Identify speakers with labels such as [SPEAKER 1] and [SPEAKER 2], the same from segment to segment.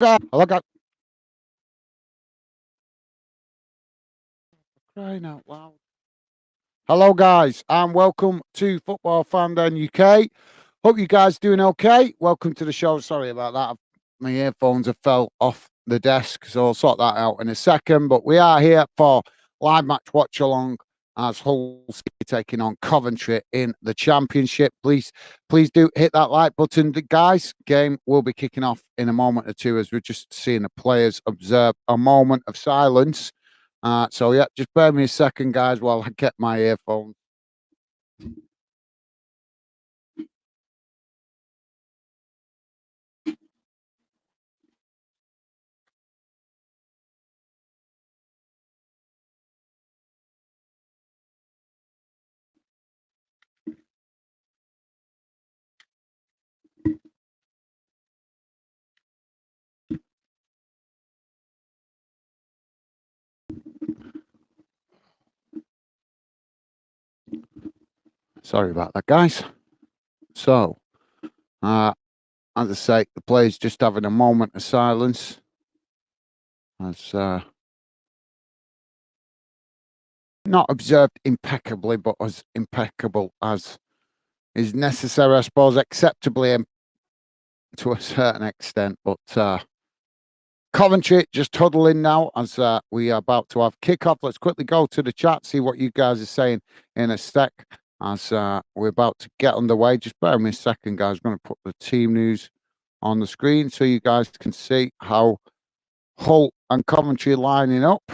[SPEAKER 1] Hello, guys. Crying out loud. Hello, guys, and welcome to Football Fandom UK. Hope you guys doing okay. Welcome to the show. Sorry about that. My earphones have fell off the desk, so I'll sort that out in a second. But we are here for live match watch along as Hull City taking on Coventry in the Championship. Please do hit that like button, guys. Game will be kicking off in a moment or two as we're just seeing the players observe a moment of silence. So yeah, just bear me a second, guys, while I get my earphones. Sorry about that, guys. So, as I say, the players just having a moment of silence as not observed impeccably, but as impeccable as is necessary, I suppose, acceptably to a certain extent. But Coventry just huddling now as we are about to have kickoff. Let's quickly go to the chat, see what you guys are saying in a sec as we're about to get underway. Just bear with me a second, guys. I'm going to put the team news on the screen so you guys can see how Hull and Coventry lining up.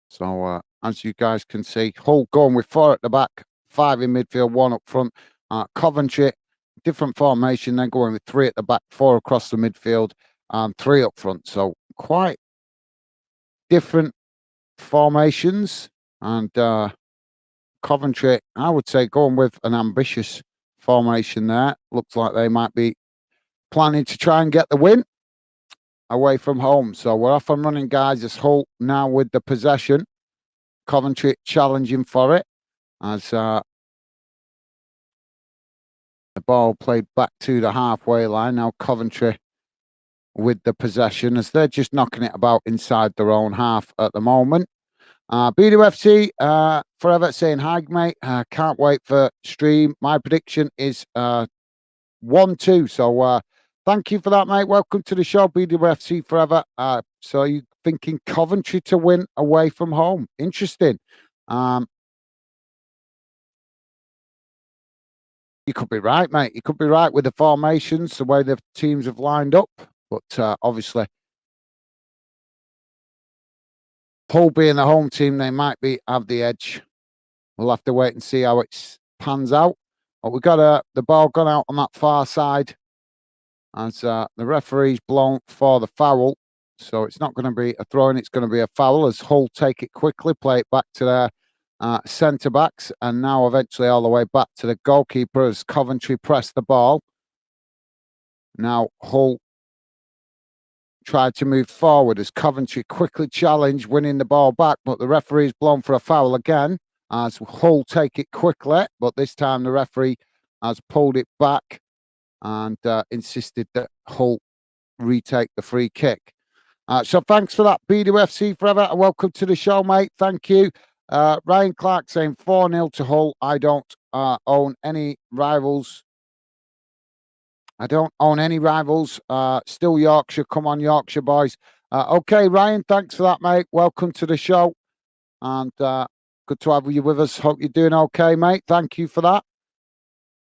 [SPEAKER 1] So as you guys can see, Hull going with 4 at the back, 5 in midfield, 1 up front. Coventry, different formation, then going with 3 at the back, 4 across the midfield, and 3 up front. So quite different formations. And Coventry, I would say, going with an ambitious formation there. Looks like they might be planning to try and get the win away from home. So we're off and running, guys. It's Hull now with the possession. Coventry challenging for it as the ball played back to the halfway line. Now Coventry with the possession as they're just knocking it about inside their own half at the moment. BDFC forever saying hi, mate. Can't wait for stream. My prediction is 1-2. So thank you for that, mate. Welcome to the show, BDFC forever. So you thinking Coventry to win away from home? Interesting. You could be right, mate. You could be right with the formations, the way the teams have lined up. But obviously, Hull being the home team, they might have the edge. We'll have to wait and see how it pans out. But we've got the ball gone out on that far side as the referee's blown for the foul. So it's not going to be a throw-in, it's going to be a foul as Hull take it quickly, play it back to their centre backs, and now eventually all the way back to the goalkeeper as Coventry press the ball. Now Hull tried to move forward as Coventry quickly challenged, winning the ball back, but the referee's blown for a foul again as Hull take it quickly, but this time the referee has pulled it back and insisted that Hull retake the free kick. So thanks for that, BDFC forever, and welcome to the show, mate. Thank you. Ryan Clark saying 4-0 to Hull. I don't own any rivals. Still Yorkshire. Come on, Yorkshire boys. Okay, Ryan, thanks for that, mate. Welcome to the show. And good to have you with us. Hope you're doing okay, mate. Thank you for that.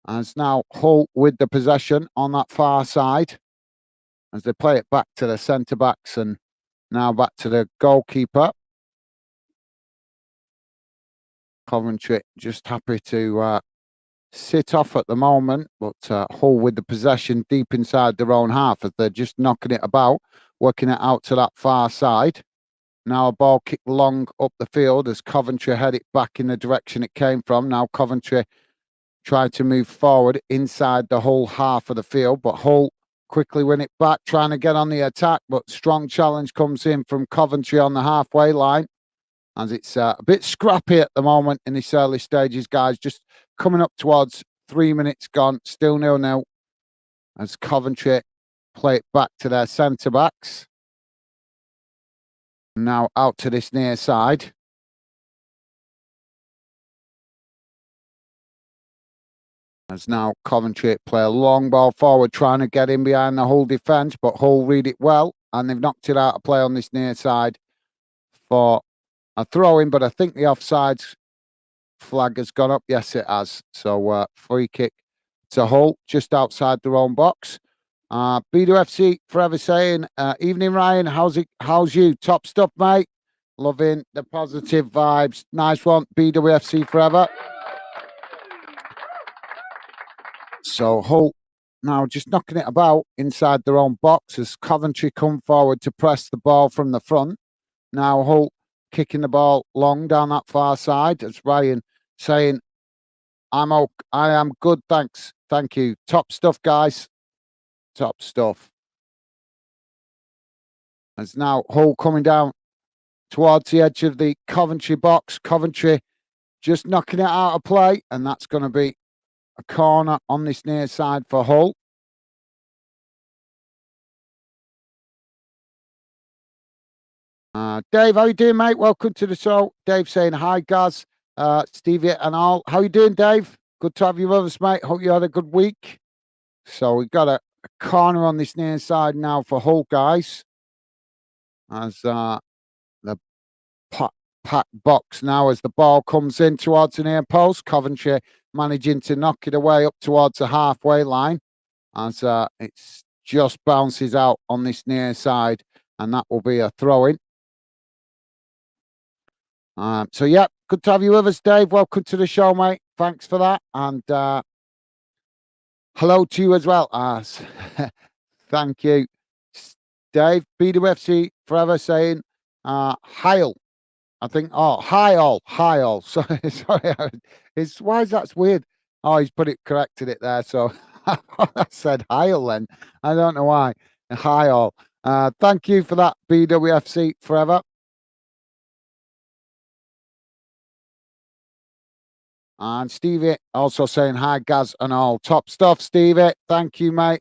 [SPEAKER 1] And it's now Hull with the possession on that far side as they play it back to the centre backs and now back to the goalkeeper. Coventry just happy to sit off at the moment, but Hull with the possession deep inside their own half as they're just knocking it about, working it out to that far side. Now a ball kicked long up the field as Coventry head it back in the direction it came from. Now Coventry tried to move forward inside the Hull half of the field, but Hull quickly win it back, trying to get on the attack, but strong challenge comes in from Coventry on the halfway line. As it's a bit scrappy at the moment in this early stages, guys. Just coming up towards 3 minutes gone, still 0-0. as Coventry play it back to their centre-backs. Now out to this near side. As now Coventry play a long ball forward, trying to get in behind the Hull defence, but Hull read it well, and they've knocked it out of play on this near side for a throw-in, but I think the offsides flag has gone up. Yes, it has. So free kick to Hull, just outside their own box. BWFC forever saying, evening Ryan, how's you? Top stuff, mate. Loving the positive vibes. Nice one, BWFC forever. So Hull now just knocking it about inside their own box as Coventry come forward to press the ball from the front. Now Hull kicking the ball long down that far side as Ryan saying, I am good, thanks. Thank you. Top stuff, guys. Top stuff. As now Hull coming down towards the edge of the Coventry box. Coventry just knocking it out of play, and that's going to be a corner on this near side for Hull. Dave, how you doing, mate? Welcome to the show. Dave saying hi, Gaz, Stevie and all. How you doing, Dave? Good to have you with us, mate. Hope you had a good week. So we've got a corner on this near side now for Hull, guys. As the pack box now as the ball comes in towards the near post. Coventry managing to knock it away up towards the halfway line as it just bounces out on this near side, and that will be a throw-in. So, yeah, good to have you with us, Dave. Welcome to the show, mate. Thanks for that. And hello to you as well. Thank you, Dave. BWFC forever saying, Heil. I think, hi all. Sorry. Why is that weird? Oh, he's corrected it there. So I said Heil then. I don't know why. Hi all. Thank you for that, BWFC forever. And Stevie also saying hi, Gaz and all. Top stuff, Stevie. Thank you, mate.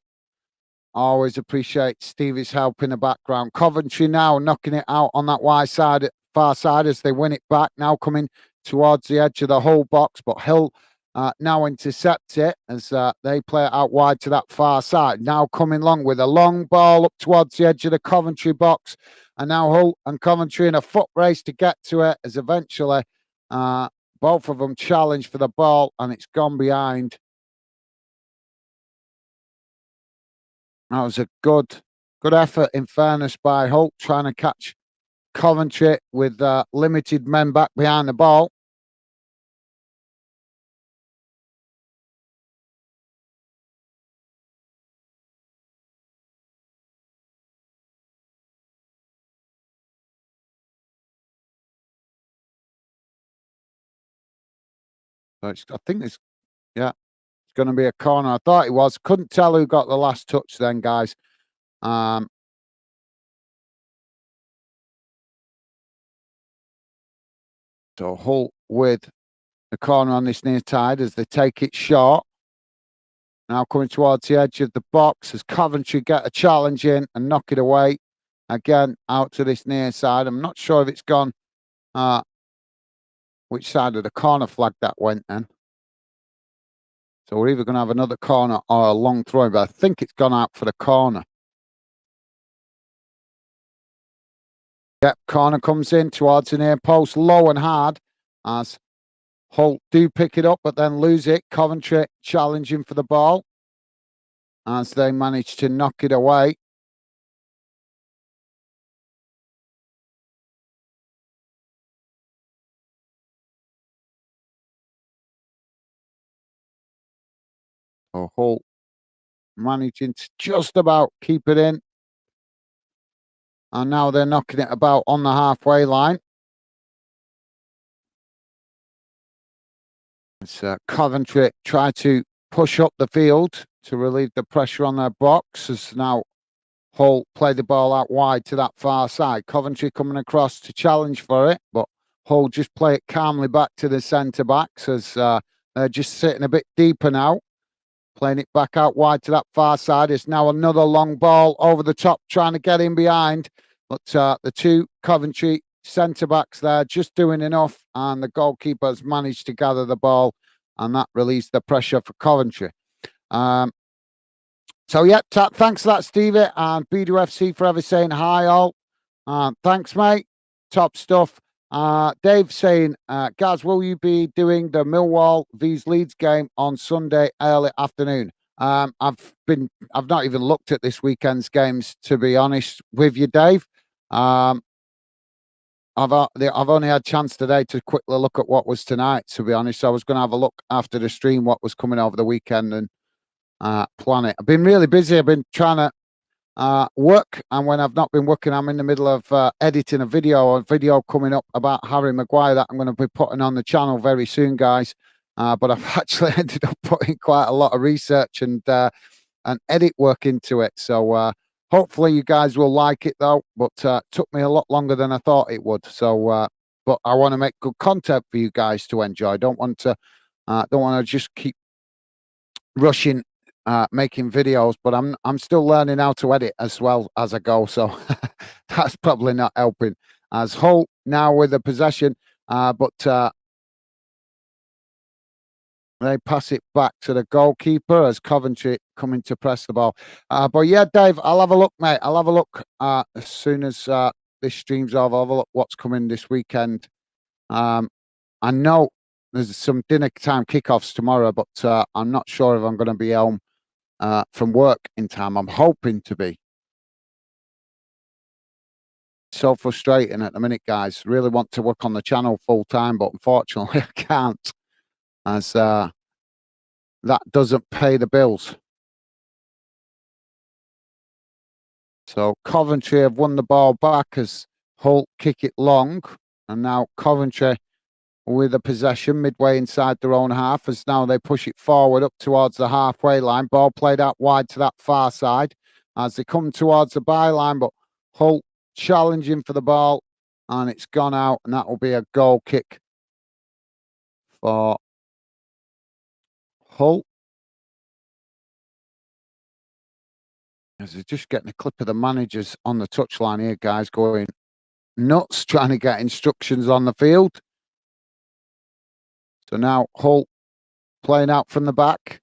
[SPEAKER 1] Always appreciate Stevie's help in the background. Coventry now knocking it out on that far side as they win it back. Now coming towards the edge of the Hull box, but Hill now intercepts it as they play it out wide to that far side. Now coming long with a long ball up towards the edge of the Coventry box. And now Hull and Coventry in a foot race to get to it as eventually both of them challenge for the ball, and it's gone behind. That was a good effort, in fairness, by Hull, trying to catch Coventry with limited men back behind the ball. So I think it's going to be a corner. I thought it was. Couldn't tell who got the last touch then, guys. So Hull with the corner on this near side as they take it short. Now coming towards the edge of the box as Coventry get a challenge in and knock it away. Again, out to this near side. I'm not sure if it's gone which side of the corner flag that went then. So we're either going to have another corner or a long throw, but I think it's gone out for the corner. Yep, corner comes in towards the near post, low and hard, as Hull do pick it up, but then lose it. Coventry challenging for the ball as they manage to knock it away. So Hull managing to just about keep it in. And now they're knocking it about on the halfway line. It's Coventry try to push up the field to relieve the pressure on their box as now Hull play the ball out wide to that far side. Coventry coming across to challenge for it, but Hull just play it calmly back to the centre-backs as they're just sitting a bit deeper now. playing it back out wide to that far side. It's now another long ball over the top, trying to get in behind. But the two Coventry centre-backs there just doing enough, and the goalkeeper's managed to gather the ball, and that released the pressure for Coventry. So, yeah, thanks for that, Stevie, and BDFC Forever saying hi, all. Thanks, mate. Top stuff. Dave saying, Gaz, will you be doing the Millwall vs Leeds game on Sunday early afternoon? I've not even looked at this weekend's games, to be honest with you, Dave. I've only had a chance today to quickly look at what was tonight, to be honest. So I was going to have a look after the stream what was coming over the weekend and plan it. I've been really busy. I've been trying to work, and when I've not been working, I'm in the middle of editing a video coming up about Harry Maguire that I'm going to be putting on the channel very soon, guys. But I've actually ended up putting quite a lot of research and edit work into it. So hopefully you guys will like it, though. But took me a lot longer than I thought it would. So, but I want to make good content for you guys to enjoy. I don't want to just keep rushing making videos, but I'm still learning how to edit as well as I go, so that's probably not helping. As Hull now with the possession, but they pass it back to the goalkeeper as Coventry coming to press the ball. But yeah, Dave, I'll have a look, mate. I'll have a look as soon as this stream's over. I'll have a look what's coming this weekend. I know there's some dinner time kickoffs tomorrow, but I'm not sure if I'm going to be home from work in time. I'm hoping to be. So frustrating at the minute, guys. Really want to work on the channel full time, but unfortunately I can't, as that doesn't pay the bills. So Coventry have won the ball back as Hull kick it long, and now Coventry with the possession midway inside their own half, as now they push it forward up towards the halfway line. Ball played out wide to that far side as they come towards the byline, but Hull challenging for the ball, and it's gone out, and that will be a goal kick for Hull. As they're just getting a clip of the managers on the touchline here, guys, going nuts trying to get instructions on the field. So now Hull playing out from the back.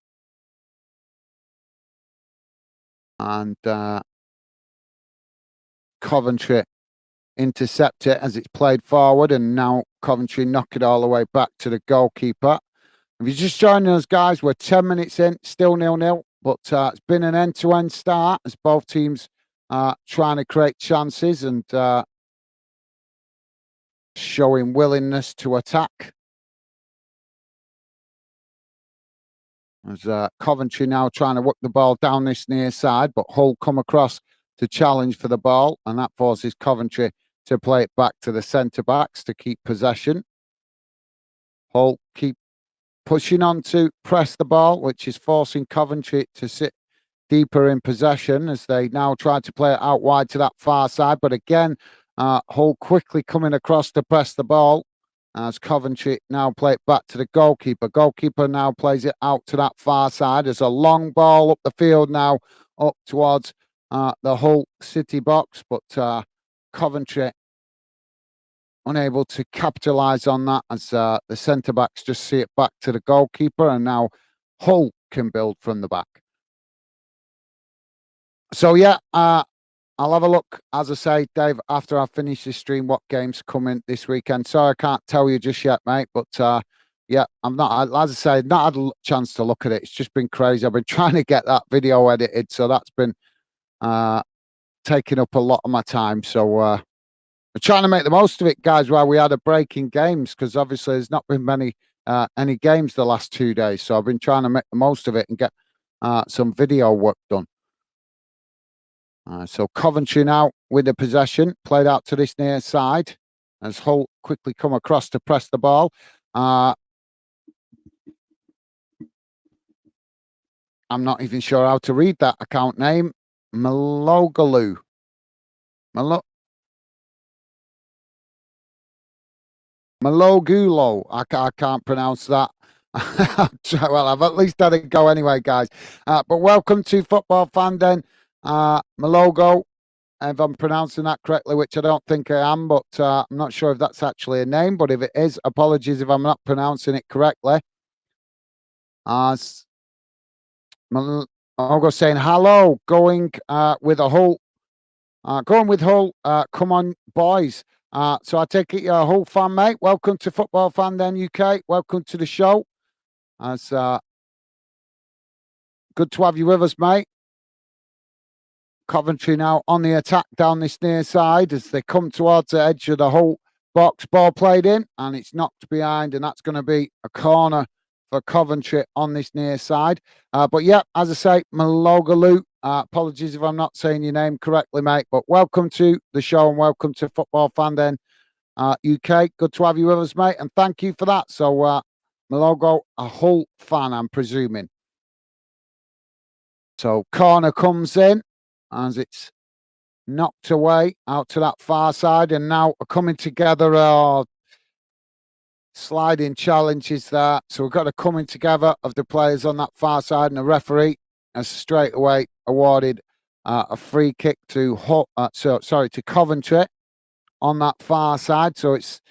[SPEAKER 1] And Coventry intercept it as it's played forward, and now Coventry knock it all the way back to the goalkeeper. If you're just joining us, guys, we're 10 minutes in, still 0-0, but it's been an end-to-end start as both teams trying to create chances and showing willingness to attack. As Coventry now trying to work the ball down this near side, but Hull come across to challenge for the ball, and that forces Coventry to play it back to the centre-backs to keep possession. Hull keep pushing on to press the ball, which is forcing Coventry to sit deeper in possession as they now try to play it out wide to that far side. But again, Hull quickly coming across to press the ball as Coventry now play it back to the goalkeeper. Goalkeeper now plays it out to that far side. There's a long ball up the field now, up towards the Hull City box, but Coventry unable to capitalise on that as the centre-backs just see it back to the goalkeeper, and now Hull can build from the back. So, yeah, I'll have a look, as I say, Dave, after I finish this stream, what games come in this weekend. Sorry, I can't tell you just yet, mate, but yeah, I'm not, as I say, not had a chance to look at it. It's just been crazy. I've been trying to get that video edited, so that's been taking up a lot of my time. So we're trying to make the most of it, guys, while we had a break in games, because obviously there's not been many any games the last 2 days. So I've been trying to make the most of it and get some video work done. So Coventry now with the possession, played out to this near side as Hull quickly come across to press the ball. I'm not even sure how to read that account name. Malogalu. Malogulo. I can't pronounce that. Well, I've at least had a go anyway, guys. But welcome to Football Fan Den. My logo, if I'm pronouncing that correctly, which I don't think I am, but I'm not sure if that's actually a name. But if it is, apologies if I'm not pronouncing it correctly. My logo saying hello, going with a Hull. Going with Hull. Come on, boys. So I take it you're a Hull fan, mate. Welcome to Football Fan Den UK. Welcome to the show. It's good to have you with us, mate. Coventry now on the attack down this near side as they come towards the edge of the Hull box. Ball played in and it's knocked behind, and that's going to be a corner for Coventry on this near side. But yeah, as I say, Malogalu, apologies if I'm not saying your name correctly, mate, but welcome to the show and welcome to Football Fan Den UK. Good to have you with us, mate, and thank you for that. So, Malogo, a Hull fan, I'm presuming. So, corner comes in as it's knocked away out to that far side, and now coming together. Sliding challenges there. So we've got a coming together of the players on that far side, and the referee has straight away awarded a free kick to to Coventry on that far side. So it's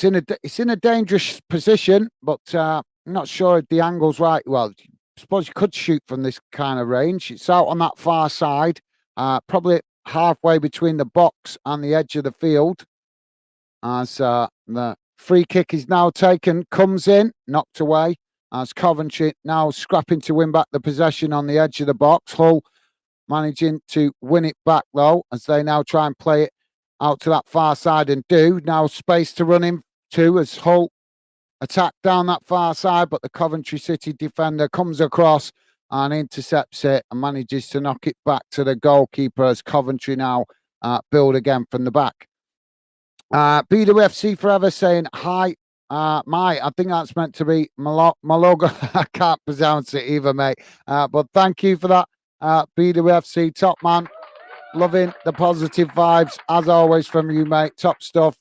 [SPEAKER 1] in a dangerous position, but I'm not sure if the angle's right. Well, I suppose you could shoot from this kind of range. It's out on that far side, probably halfway between the box and the edge of the field. As the free kick is now taken, comes in, knocked away. As Coventry now scrapping to win back the possession on the edge of the box. Hull managing to win it back though, as they now try and play it out to that far side and do. Now space to run into as Hull attack down that far side, but the Coventry City defender comes across and intercepts it and manages to knock it back to the goalkeeper as Coventry now build again from the back. BWFC Forever saying hi. I think that's meant to be Maloga. I can't pronounce it either, mate. But thank you for that, BWFC top man. Loving the positive vibes as always from you, mate. Top stuff.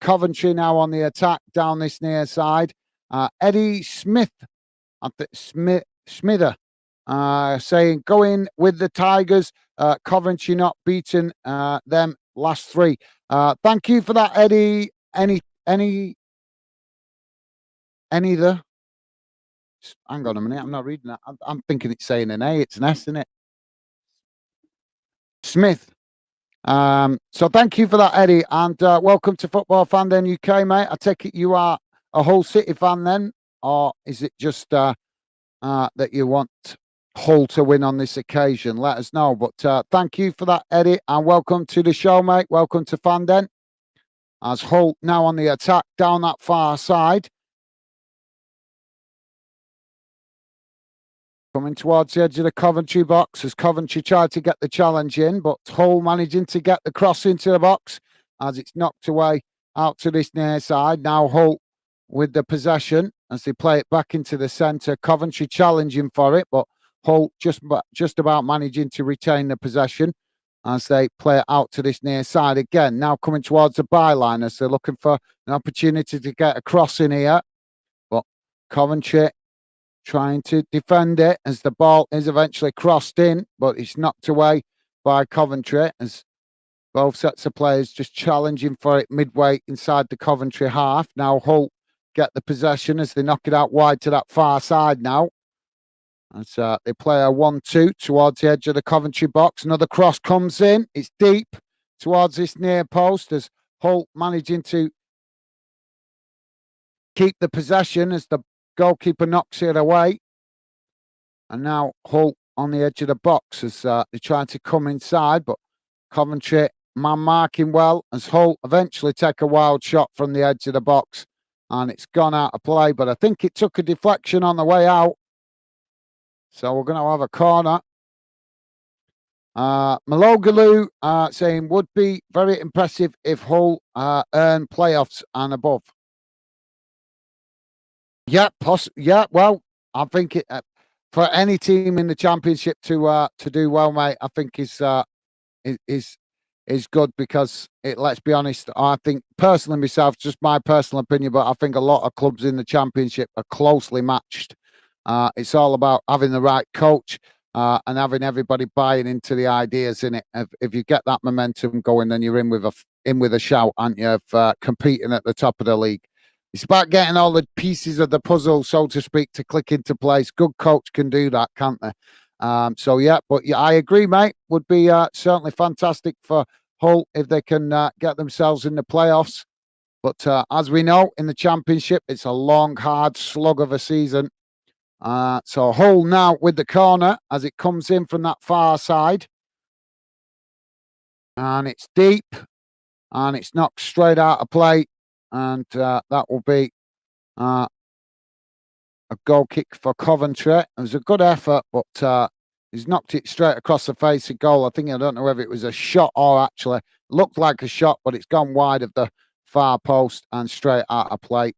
[SPEAKER 1] Coventry now on the attack down this near side. Eddie Smith, Smither, saying going with the Tigers. Coventry not beaten them last three. Thank you for that, Eddie. Any the? Hang on a minute. I'm not reading that. I'm thinking it's saying an A. It's an S, isn't it? Smith. So thank you for that, Eddie, and welcome to Football Fan Den UK, mate. I take it you are a Hull City fan then, or is it just that you want Hull to win on this occasion? Let us know. But thank you for that, Eddie, and welcome to the show, mate. Welcome to Fan Den. As Hull now on the attack down that far side. Coming towards the edge of the Coventry box as Coventry tried to get the challenge in, but Hull managing to get the cross into the box as it's knocked away out to this near side. Now Hull with the possession as they play it back into the centre. Coventry challenging for it, but Hull just about managing to retain the possession as they play it out to this near side again. Now coming towards the byline as they're looking for an opportunity to get a cross in here, but Coventry trying to defend it as the ball is eventually crossed in, but it's knocked away by Coventry as both sets of players just challenging for it midway inside the Coventry half. Now Hull get the possession as they knock it out wide to that far side now. As they play a 1-2 towards the edge of the Coventry box. Another cross comes in. It's deep towards this near post as Hull managing to keep the possession as the goalkeeper knocks it away. And now Hull on the edge of the box as they're trying to come inside, but Coventry man marking well as Hull eventually take a wild shot from the edge of the box and it's gone out of play, but I think it took a deflection on the way out. So we're going to have a corner. Malogalu saying would be very impressive if Hull earn playoffs and above. Yeah, well, I think for any team in the Championship to do well, mate, I think is is good because let's be honest, I think personally myself, just my personal opinion, but I think a lot of clubs in the Championship are closely matched. It's all about having the right coach and having everybody buying into the ideas in it. If you get that momentum going, then you're in with a shout, aren't you, of competing at the top of the league. It's about getting all the pieces of the puzzle, so to speak, to click into place. Good coach can do that, can't they? So yeah, but yeah, I agree, mate. Would be certainly fantastic for Hull if they can get themselves in the playoffs. But as we know, in the Championship, it's a long, hard slug of a season. So Hull now with the corner as it comes in from that far side. And it's deep. And it's knocked straight out of play. And that will be a goal kick for Coventry. It was a good effort, but he's knocked it straight across the face of goal. I don't know whether it was a shot or actually looked like a shot, but it's gone wide of the far post and straight out of play.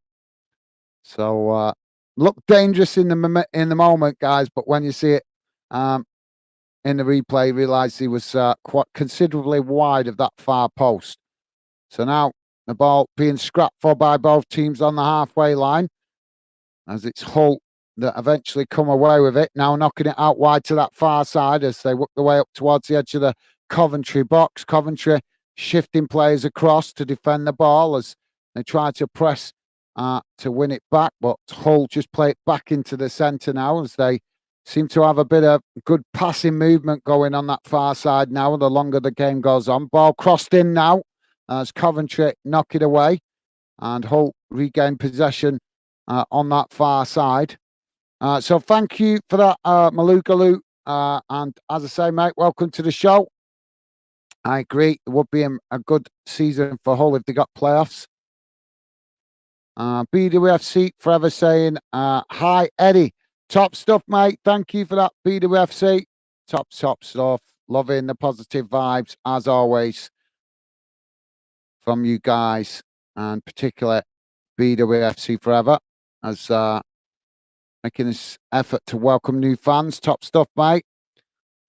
[SPEAKER 1] So looked dangerous in the moment, guys, but when you see it in the replay, you realise he was quite considerably wide of that far post. So now the ball being scrapped for by both teams on the halfway line, as it's Hull that eventually come away with it. Now knocking it out wide to that far side as they work their way up towards the edge of the Coventry box. Coventry shifting players across to defend the ball as they try to press to win it back, but Hull just play it back into the centre now as they seem to have a bit of good passing movement going on that far side now the longer the game goes on. Ball crossed in now as Coventry knock it away and Hull regain possession on that far side. So thank you for that, Malukaloo. And as I say, mate, welcome to the show. I agree. It would be a good season for Hull if they got playoffs. BWFC forever saying, hi, Eddie. Top stuff, mate. Thank you for that, BWFC. Top stuff. Loving the positive vibes, as always, from you guys, and particularly BWFC forever, as making this effort to welcome new fans. Top stuff, mate.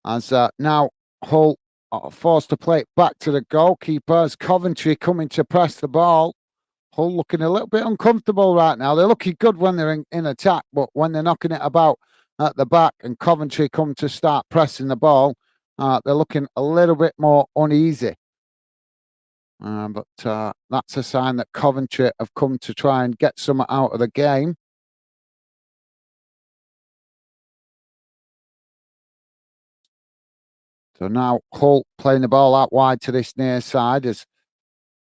[SPEAKER 1] As now Hull are forced to play it back to the goalkeepers. Coventry coming to press the ball. Hull looking a little bit uncomfortable right now. They're looking good when they're in attack, but when they're knocking it about at the back and Coventry come to start pressing the ball, they're looking a little bit more uneasy. But that's a sign that Coventry have come to try and get something out of the game. So now Hull playing the ball out wide to this near side as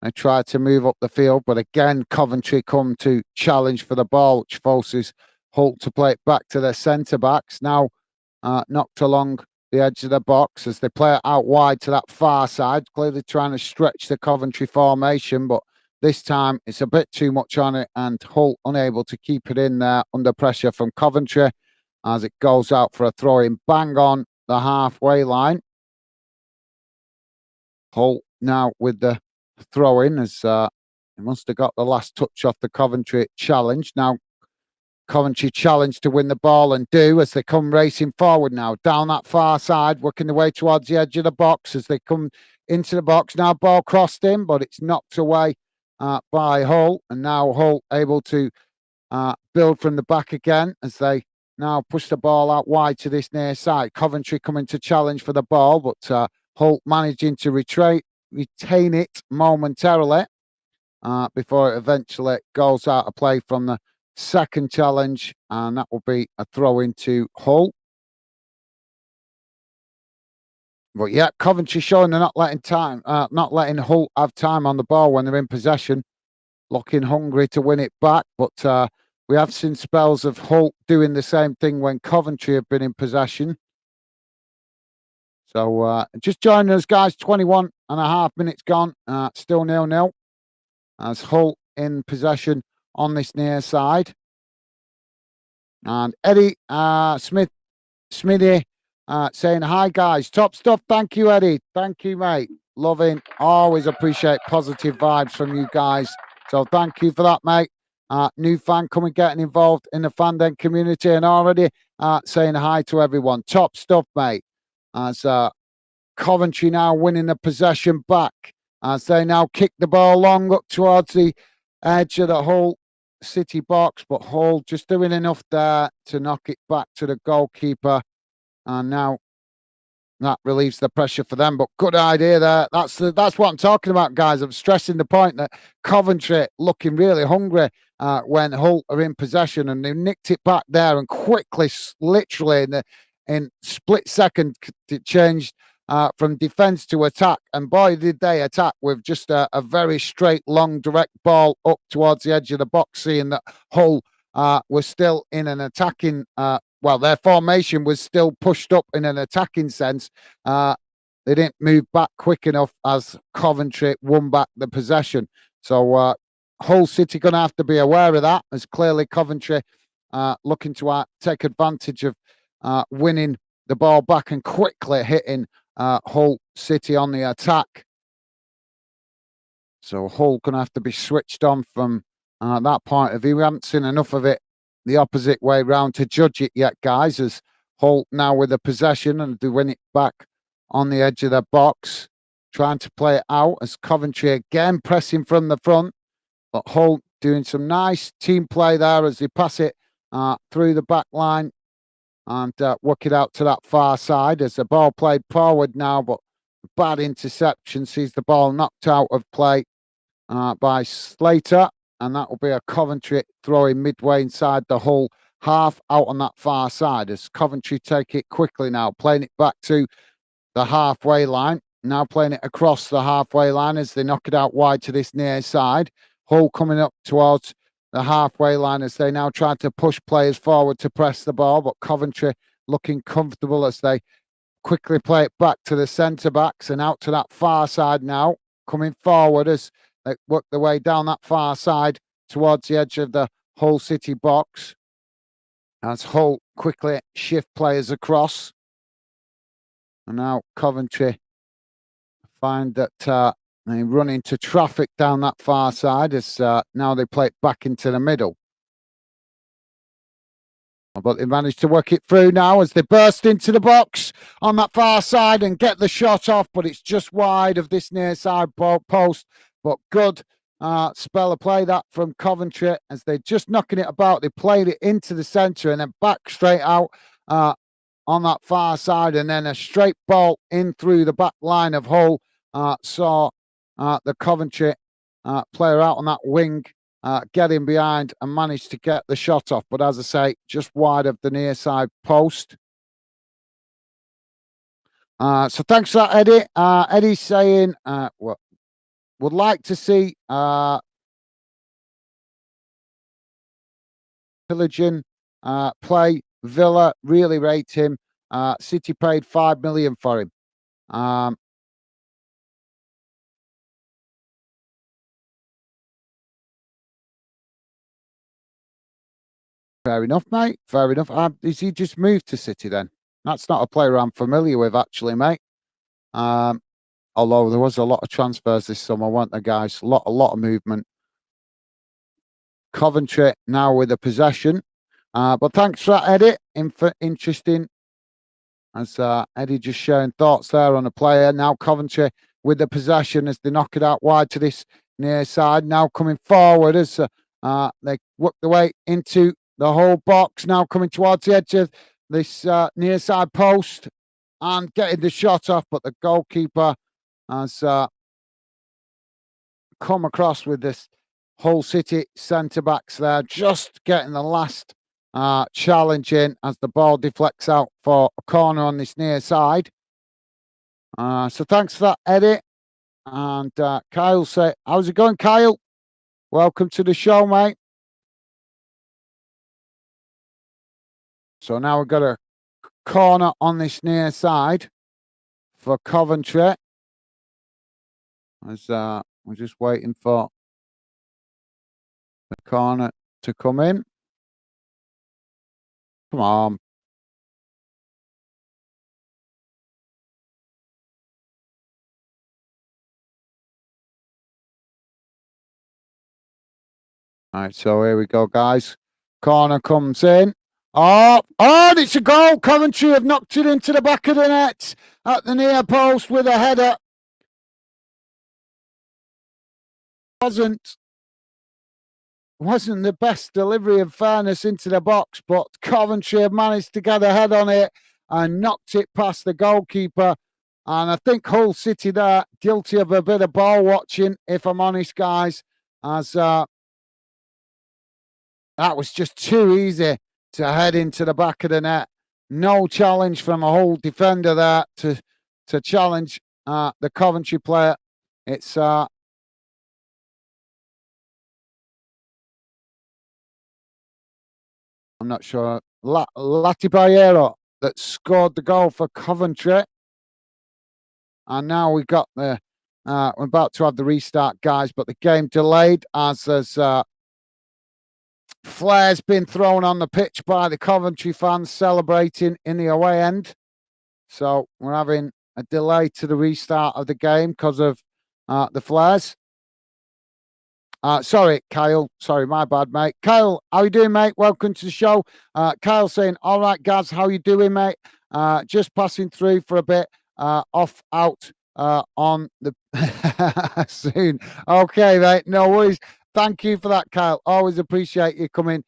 [SPEAKER 1] they try to move up the field. But again, Coventry come to challenge for the ball, which forces Hull to play it back to their centre-backs. Now knocked along the edge of the box as they play it out wide to that far side, clearly trying to stretch the Coventry formation. But this time it's a bit too much on it and Hull unable to keep it in there under pressure from Coventry as it goes out for a throw-in bang on the halfway line. Hull now with the throw in as he must have got the last touch off the Coventry challenge. Now Coventry challenge to win the ball and do as they come racing forward now down that far side, working their way towards the edge of the box as they come into the box. Now ball crossed in, but it's knocked away by Hull, and now Hull able to build from the back again as they now push the ball out wide to this near side. Coventry coming to challenge for the ball, but Hull managing to retain it momentarily before it eventually goes out of play from the second challenge, and that will be a throw into Hull. But yeah, Coventry showing they're not letting Hull have time on the ball when they're in possession, looking hungry to win it back. But we have seen spells of Hull doing the same thing when Coventry have been in possession. So just joining us, guys. 21 and a half minutes gone. Still 0-0 as Hull in possession on this near side. And Eddie Smithy saying, hi, guys. Top stuff. Thank you, Eddie. Thank you, mate. Loving. Always appreciate positive vibes from you guys. So thank you for that, mate. New fan coming, getting involved in the fandom community and already saying hi to everyone. Top stuff, mate. As Coventry now winning the possession back as they now kick the ball long up towards the edge of the Hull City box, but Hull just doing enough there to knock it back to the goalkeeper, and now that relieves the pressure for them. But good idea there. That's what I'm talking about, guys. I'm stressing the point that Coventry looking really hungry when Hull are in possession, and they nicked it back there and quickly, literally in split second, it changed from defence to attack. And boy, did they attack with just a very straight, long, direct ball up towards the edge of the box, seeing that Hull was still in an attacking their formation was still pushed up in an attacking sense. They didn't move back quick enough as Coventry won back the possession. So Hull City going to have to be aware of that, as clearly Coventry looking to take advantage of winning the ball back and quickly hitting Hull City on the attack. So Hull going to have to be switched on from that point of view. We haven't seen enough of it the opposite way round to judge it yet, guys, as Hull now with the possession and do win it back on the edge of their box, trying to play it out as Coventry again pressing from the front, but Hull doing some nice team play there as they pass it through the back line and work it out to that far side as the ball played forward now, but bad interception sees the ball knocked out of play by Slater, and that will be a Coventry throwing midway inside the Hull half out on that far side as Coventry take it quickly now, playing it back to the halfway line, now playing it across the halfway line as they knock it out wide to this near side. Hull coming up towards the halfway line as they now try to push players forward to press the ball, but Coventry looking comfortable as they quickly play it back to the centre backs and out to that far side now, coming forward as they work their way down that far side towards the edge of the Hull City box as Hull quickly shift players across. And now Coventry find that they run into traffic down that far side as now they play it back into the middle. But they managed to work it through now as they burst into the box on that far side and get the shot off, but it's just wide of this near side post. But good spell of play that from Coventry as they're just knocking it about. They played it into the centre and then back straight out on that far side, and then a straight ball in through the back line of Hull. Saw the Coventry player out on that wing get in behind and managed to get the shot off, but as I say, just wide of the near side post. So thanks for that, Eddie. Eddie's saying, would like to see Pillagin play. Villa really rate him. City paid 5 million for him. Fair enough, mate. Fair enough. Is he just moved to City then? That's not a player I'm familiar with, actually, mate. Although there was a lot of transfers this summer, weren't there, guys? A lot of movement. Coventry now with the possession. But thanks for that, Eddie. Interesting. As Eddie just sharing thoughts there on the player. Now Coventry with the possession as they knock it out wide to this near side. Now coming forward as they work their way into the whole box. Now coming towards the edge of this near side post and getting the shot off. But the goalkeeper has come across with this Hull City centre backs there, just getting the last challenge in as the ball deflects out for a corner on this near side. So thanks for that, Eddie. And Kyle say, how's it going, Kyle? Welcome to the show, mate. So now we've got a corner on this near side for Coventry. As we're just waiting for the corner to come in. Come on. All right, so here we go, guys. Corner comes in. And it's a goal. Coventry have knocked it into the back of the net at the near post with a header. Wasn't the best delivery of fairness into the box, but Coventry have managed to get a head on it and knocked it past the goalkeeper. And I think Hull City there guilty of a bit of ball watching, if I'm honest, guys, as that was just too easy to head into the back of the net. No challenge from a Hull defender there to challenge the Coventry player. It's I'm not sure. Latibayero that scored the goal for Coventry. And now we've got we're about to have the restart, guys, but the game delayed as there's flares been thrown on the pitch by the Coventry fans celebrating in the away end. So we're having a delay to the restart of the game because of the flares. Sorry, Kyle. Sorry, my bad, mate. Kyle, how you doing, mate? Welcome to the show. Kyle saying, all right, Gaz, how you doing, mate? Just passing through for a bit. Off out on the soon. Okay, mate. No worries. Thank you for that, Kyle. Always appreciate you coming,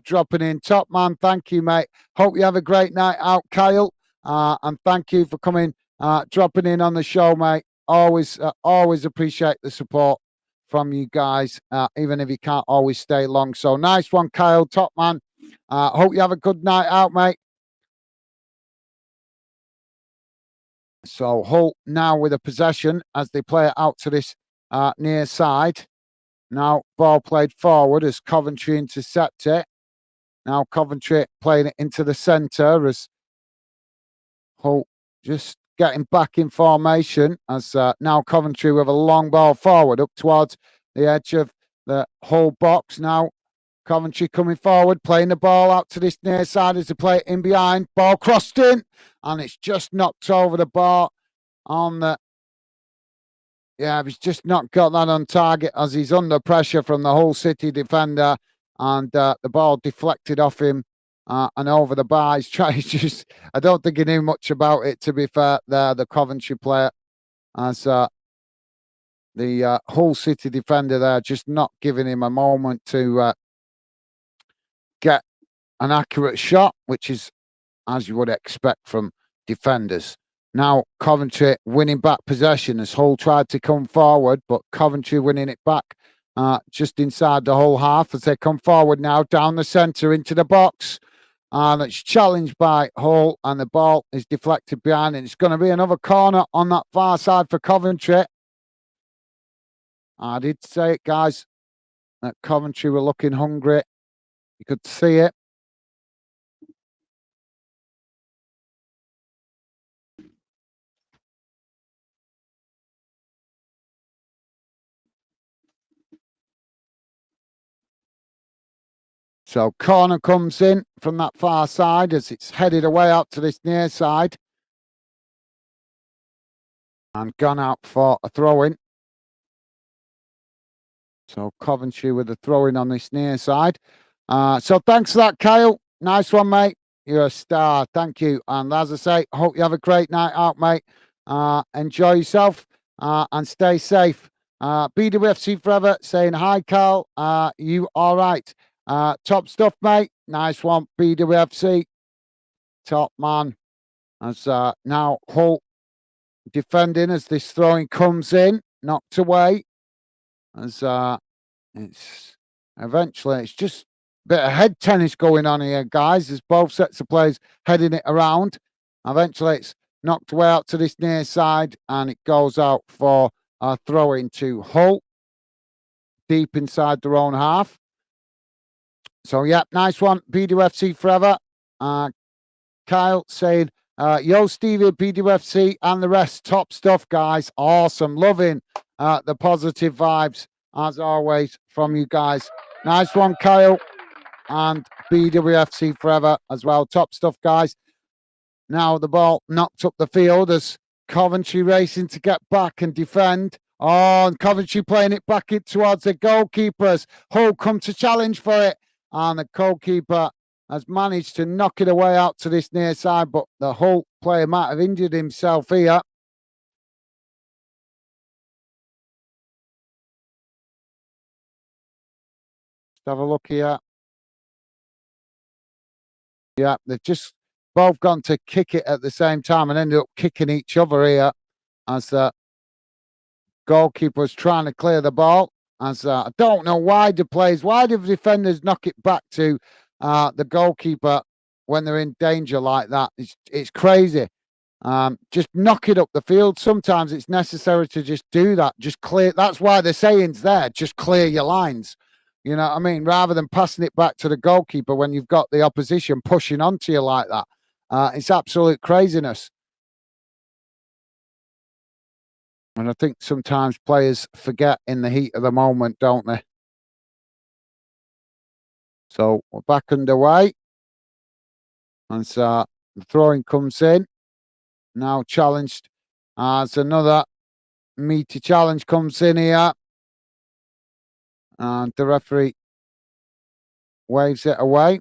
[SPEAKER 1] dropping in. Top man, thank you, mate. Hope you have a great night out, Kyle. And thank you for coming, dropping in on the show, mate. Always appreciate the support from you guys, even if you can't always stay long. So nice one, Kyle, top man. Hope you have a good night out, mate. So Hull now with a possession as they play it out to this near side. Now ball played forward as Coventry intercept it. Now Coventry playing it into the centre as Hull just getting back in formation as now Coventry with a long ball forward up towards the edge of the Hull box. Now Coventry coming forward, playing the ball out to this near side as they play it in behind. Ball crossed in, and it's just knocked over the bar on the... Yeah, he's just not got that on target as he's under pressure from the Hull City defender, and the ball deflected off him and over the bar. He's trying just... I don't think he knew much about it, to be fair, there, the Coventry player, as the Hull City defender there just not giving him a moment to get an accurate shot, which is as you would expect from defenders. Now Coventry winning back possession as Hull tried to come forward, but Coventry winning it back just inside the Hull half as they come forward now down the centre into the box. And it's challenged by Hull, and the ball is deflected behind, and it's going to be another corner on that far side for Coventry. I did say it, guys, that Coventry were looking hungry. You could see it. So corner comes in from that far side as it's headed away out to this near side. And gone out for a throw-in. So Coventry with a throw-in on this near side. So thanks for that, Kyle. Nice one, mate. You're a star. Thank you. And as I say, hope you have a great night out, mate. Enjoy yourself and stay safe. BWFC Forever saying, hi, Carl. You all right? Top stuff, mate. Nice one, BWFC. Top man. As now Hull defending as this throwing comes in, knocked away. As it's just a bit of head tennis going on here, guys. There's both sets of players heading it around. Eventually, it's knocked away out to this near side, and it goes out for a throw into Hull, deep inside their own half. So, yeah, nice one. BDUFC forever. Kyle saying, yo, Stevie, BDUFC, and the rest. Top stuff, guys. Awesome. Loving the positive vibes, as always, from you guys. Nice one, Kyle. And BWFC forever as well. Top stuff, guys. Now the ball knocked up the field as Coventry racing to get back and defend. Oh, and Coventry playing it back in towards the goalkeepers. Hull come to challenge for it. And the goalkeeper has managed to knock it away out to this near side, but the Hull player might have injured himself here. Let's have a look here. Yeah, they've just both gone to kick it at the same time and ended up kicking each other here as the goalkeeper was trying to clear the ball. As I don't know why why do defenders knock it back to the goalkeeper when they're in danger like that? It's crazy. Just knock it up the field. Sometimes it's necessary to just do that. Just clear. That's why the saying's there. Just clear your lines. You know what I mean? Rather than passing it back to the goalkeeper when you've got the opposition pushing onto you like that. It's absolute craziness. And I think sometimes players forget in the heat of the moment, don't they? So we're back underway. And so the throwing comes in. Now challenged as another meaty challenge comes in here. And the referee waves it away.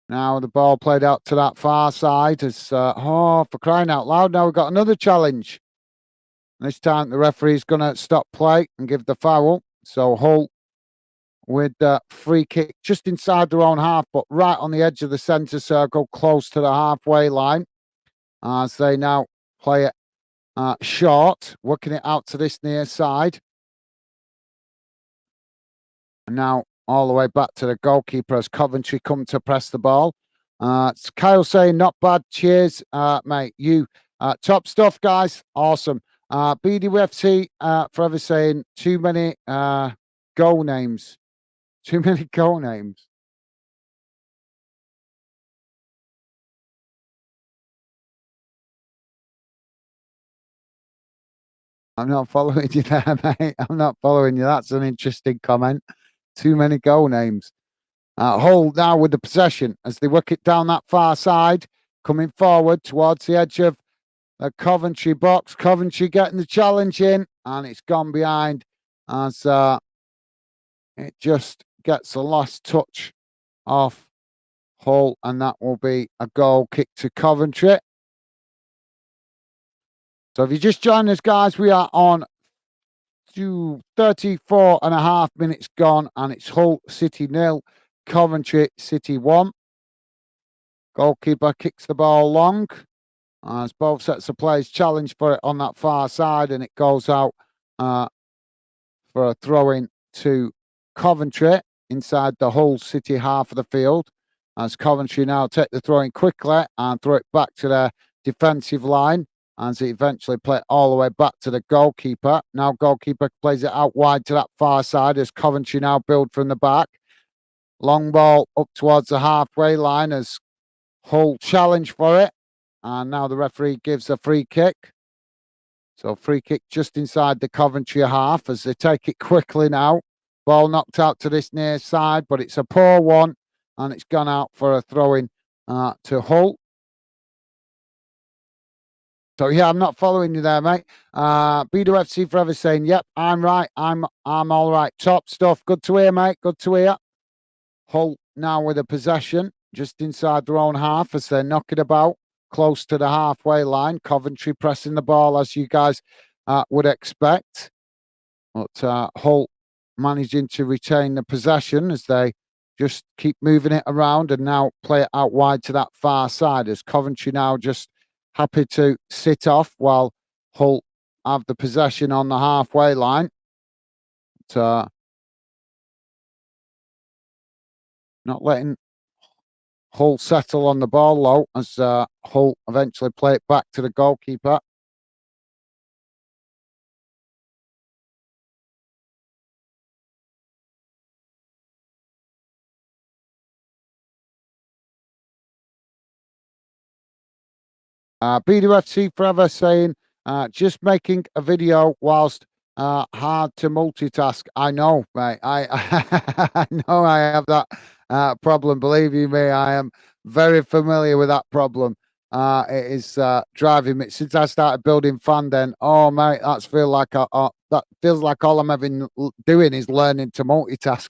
[SPEAKER 1] Now the ball played out to that far side. As for crying out loud, now we've got another challenge. This time the referee's going to stop play and give the foul. So Hull with the free kick just inside their own half, but right on the edge of the centre circle, close to the halfway line. As they now play it short, working it out to this near side. And now all the way back to the goalkeeper as Coventry come to press the ball. It's Kyle saying, not bad. Cheers, mate. You top stuff, guys. Awesome. BDWFC forever saying too many goal names. Too many goal names. I'm not following you there, mate. I'm not following you. That's an interesting comment. Too many goal names. Hull now with the possession as they work it down that far side, coming forward towards the edge of the Coventry box. Coventry getting the challenge in, and it's gone behind as it just gets the last touch off Hull, and that will be a goal kick to Coventry. So if you just join us, guys, we are on to 34 and a half minutes gone, and it's Hull City 0, Coventry City 1. Goalkeeper kicks the ball long as both sets of players challenge for it on that far side, and it goes out for a throw-in to Coventry inside the Hull City half of the field. As Coventry now take the throw-in quickly and throw it back to their defensive line, as it eventually play all the way back to the goalkeeper. Now goalkeeper plays it out wide to that far side as Coventry now build from the back. Long ball up towards the halfway line as Hull challenge for it. And now the referee gives a free kick. So free kick just inside the Coventry half as they take it quickly now. Ball knocked out to this near side, but it's a poor one. And it's gone out for a throw-in to Hull. So yeah, I'm not following you there, mate. BWFC forever saying, yep, I'm right. I'm all right. Top stuff. Good to hear, mate. Good to hear. Hull now with a possession just inside their own half as they're knocking about close to the halfway line. Coventry pressing the ball as you guys would expect. But Hull managing to retain the possession as they just keep moving it around and now play it out wide to that far side as Coventry now just happy to sit off while Hull have the possession on the halfway line. But, not letting Hull settle on the ball low as Hull eventually play it back to the goalkeeper. BDFC forever saying, just making a video whilst hard to multitask. I know, mate. I know I have that problem. Believe you me, I am very familiar with that problem. It is driving me since I started building fan. Then, oh mate, that feels like all I'm ever doing is learning to multitask.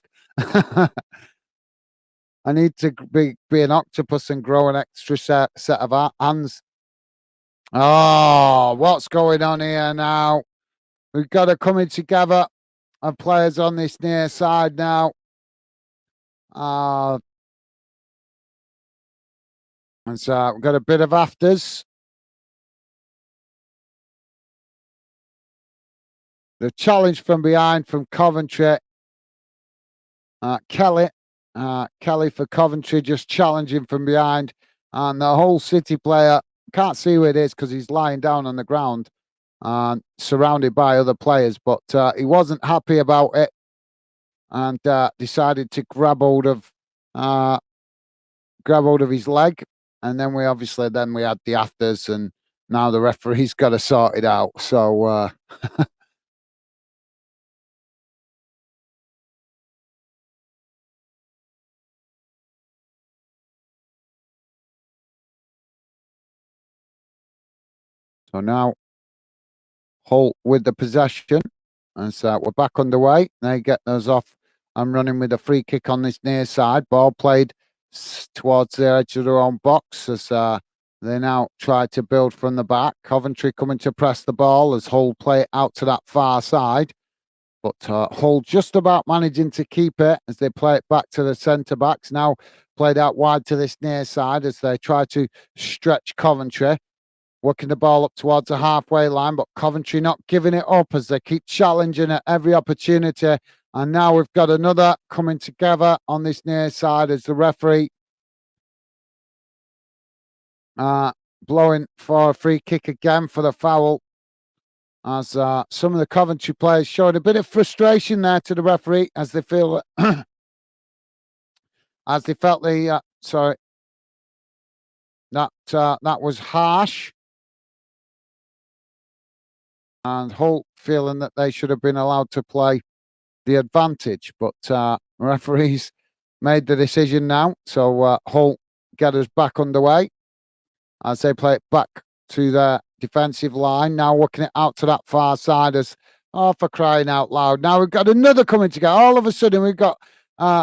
[SPEAKER 1] I need to be an octopus and grow an extra set of hands. Oh, what's going on here now? We've got to come in together and players on this near side now. And so we've got a bit of afters. The challenge from behind from Coventry. Kelly for Coventry just challenging from behind. And the whole City player, can't see who it is because he's lying down on the ground and surrounded by other players. But he wasn't happy about it and decided to grab hold of his leg. And then we had the afters, and now the referee's got to sort it out. So so now Hull with the possession, and so we're back underway. They get those off. I'm running with a free kick on this near side. Ball played towards the edge of their own box as they now try to build from the back. Coventry coming to press the ball as Hull play it out to that far side. But Hull just about managing to keep it as they play it back to the centre backs. Now played out wide to this near side as they try to stretch Coventry. Working the ball up towards the halfway line, but Coventry not giving it up as they keep challenging at every opportunity. And now we've got another coming together on this near side as the referee blowing for a free kick again for the foul. As some of the Coventry players showed a bit of frustration there to the referee as they feel as they felt that was harsh. And Hull feeling that they should have been allowed to play the advantage, but referees made the decision now. So Hull get us back underway as they play it back to their defensive line. Now working it out to that far side as, for crying out loud. Now we've got another coming together. All of a sudden we've got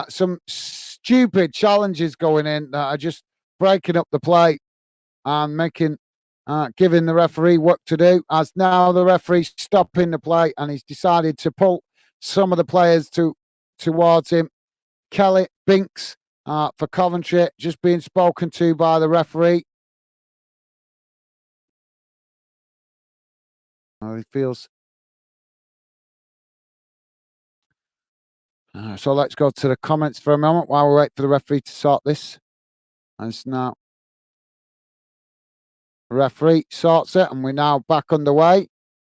[SPEAKER 1] some stupid challenges going in that are just breaking up the play and giving the referee work to do, as now the referee's stopping the play and he's decided to pull some of the players towards him. Kelly Binks for Coventry just being spoken to by the referee. He feels. So let's go to the comments for a moment while we wait for the referee to sort this. And it's now referee sorts it, and we're now back underway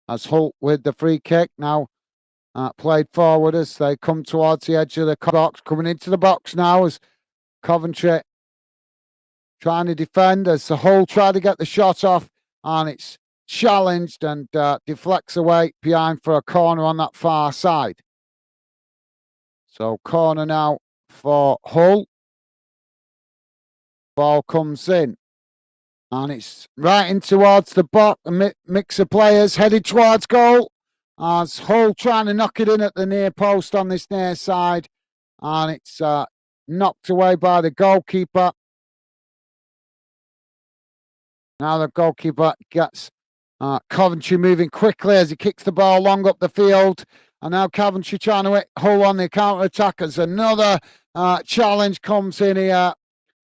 [SPEAKER 1] as Hull with the free kick now played forward as they come towards the edge of the box, coming into the box now as Coventry trying to defend as the Hull try to get the shot off, and it's challenged and deflects away behind for a corner on that far side. So corner now for Hull. Ball comes in. And it's right in towards the box. A mix of players headed towards goal. As Hull trying to knock it in at the near post on this near side. And it's knocked away by the goalkeeper. Now the goalkeeper gets Coventry moving quickly as he kicks the ball long up the field. And now Coventry trying to hit Hull on the counter-attack as another challenge comes in here.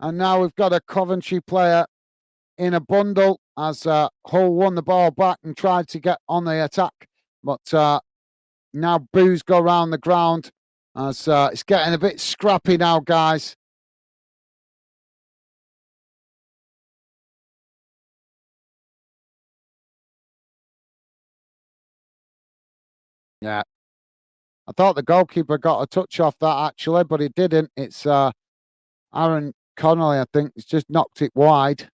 [SPEAKER 1] And now we've got a Coventry player in a bundle as Hull won the ball back and tried to get on the attack. But now boos go around the ground as it's getting a bit scrappy now, guys. Yeah. I thought the goalkeeper got a touch off that actually, but he didn't. It's Aaron Connolly, I think. He's just knocked it wide.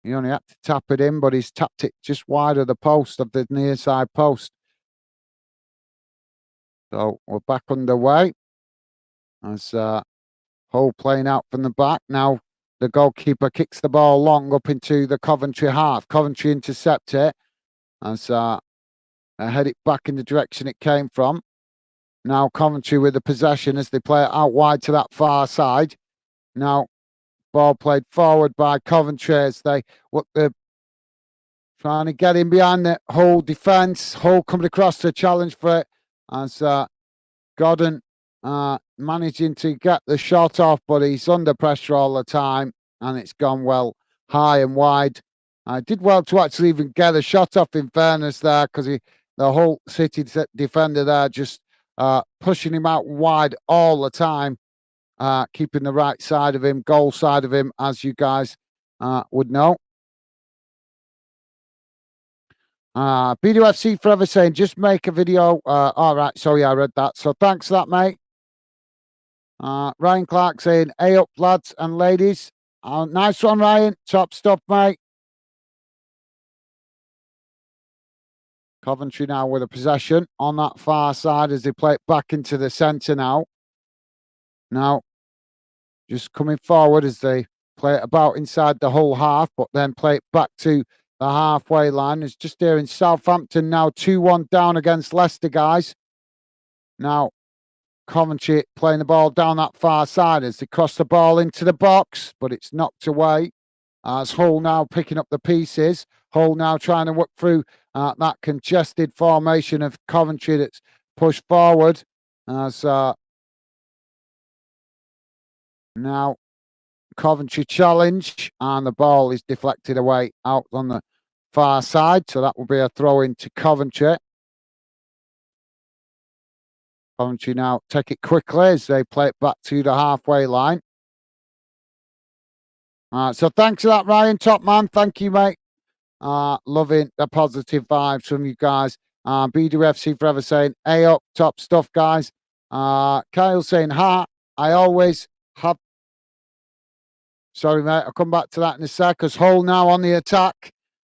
[SPEAKER 1] He only had to tap it in, but he's tapped it just wide of the post, of the near side post. So we're back underway as Hull playing out from the back. Now the goalkeeper kicks the ball long up into the Coventry half. Coventry intercept it as they head it back in the direction it came from. Now Coventry with the possession as they play it out wide to that far side. Now ball played forward by Coventry as they look the trying to get in behind the Hull defence. Hull coming across to challenge for it as Godden managing to get the shot off, but he's under pressure all the time and it's gone well high and wide. I did well to actually even get a shot off in fairness there because the Hull City defender there just pushing him out wide all the time, keeping the right side of him, goal side of him, as you guys would know. BDFC Forever saying, just make a video. All right, sorry, I read that. So thanks for that, mate. Ryan Clark saying, hey up, lads and ladies. Nice one, Ryan. Top stuff, mate. Coventry now with a possession on that far side as they play it back into the centre now. Now, just coming forward as they play it about inside the whole half, but then play it back to the halfway line. It's just here in Southampton now, 2-1 down against Leicester, guys. Now, Coventry playing the ball down that far side as they cross the ball into the box, but it's knocked away. As Hull now picking up the pieces. Hull now trying to work through that congested formation of Coventry that's pushed forward. As now Coventry challenge and the ball is deflected away out on the far side. So that will be a throw into Coventry. Coventry now take it quickly as they play it back to the halfway line. So thanks for that, Ryan. Top man. Thank you, mate. Loving the positive vibes from you guys. BDFC Forever saying, hey up, top stuff, guys. Kyle saying, I always have. Sorry, mate. I'll come back to that in a sec. Because Hull now on the attack.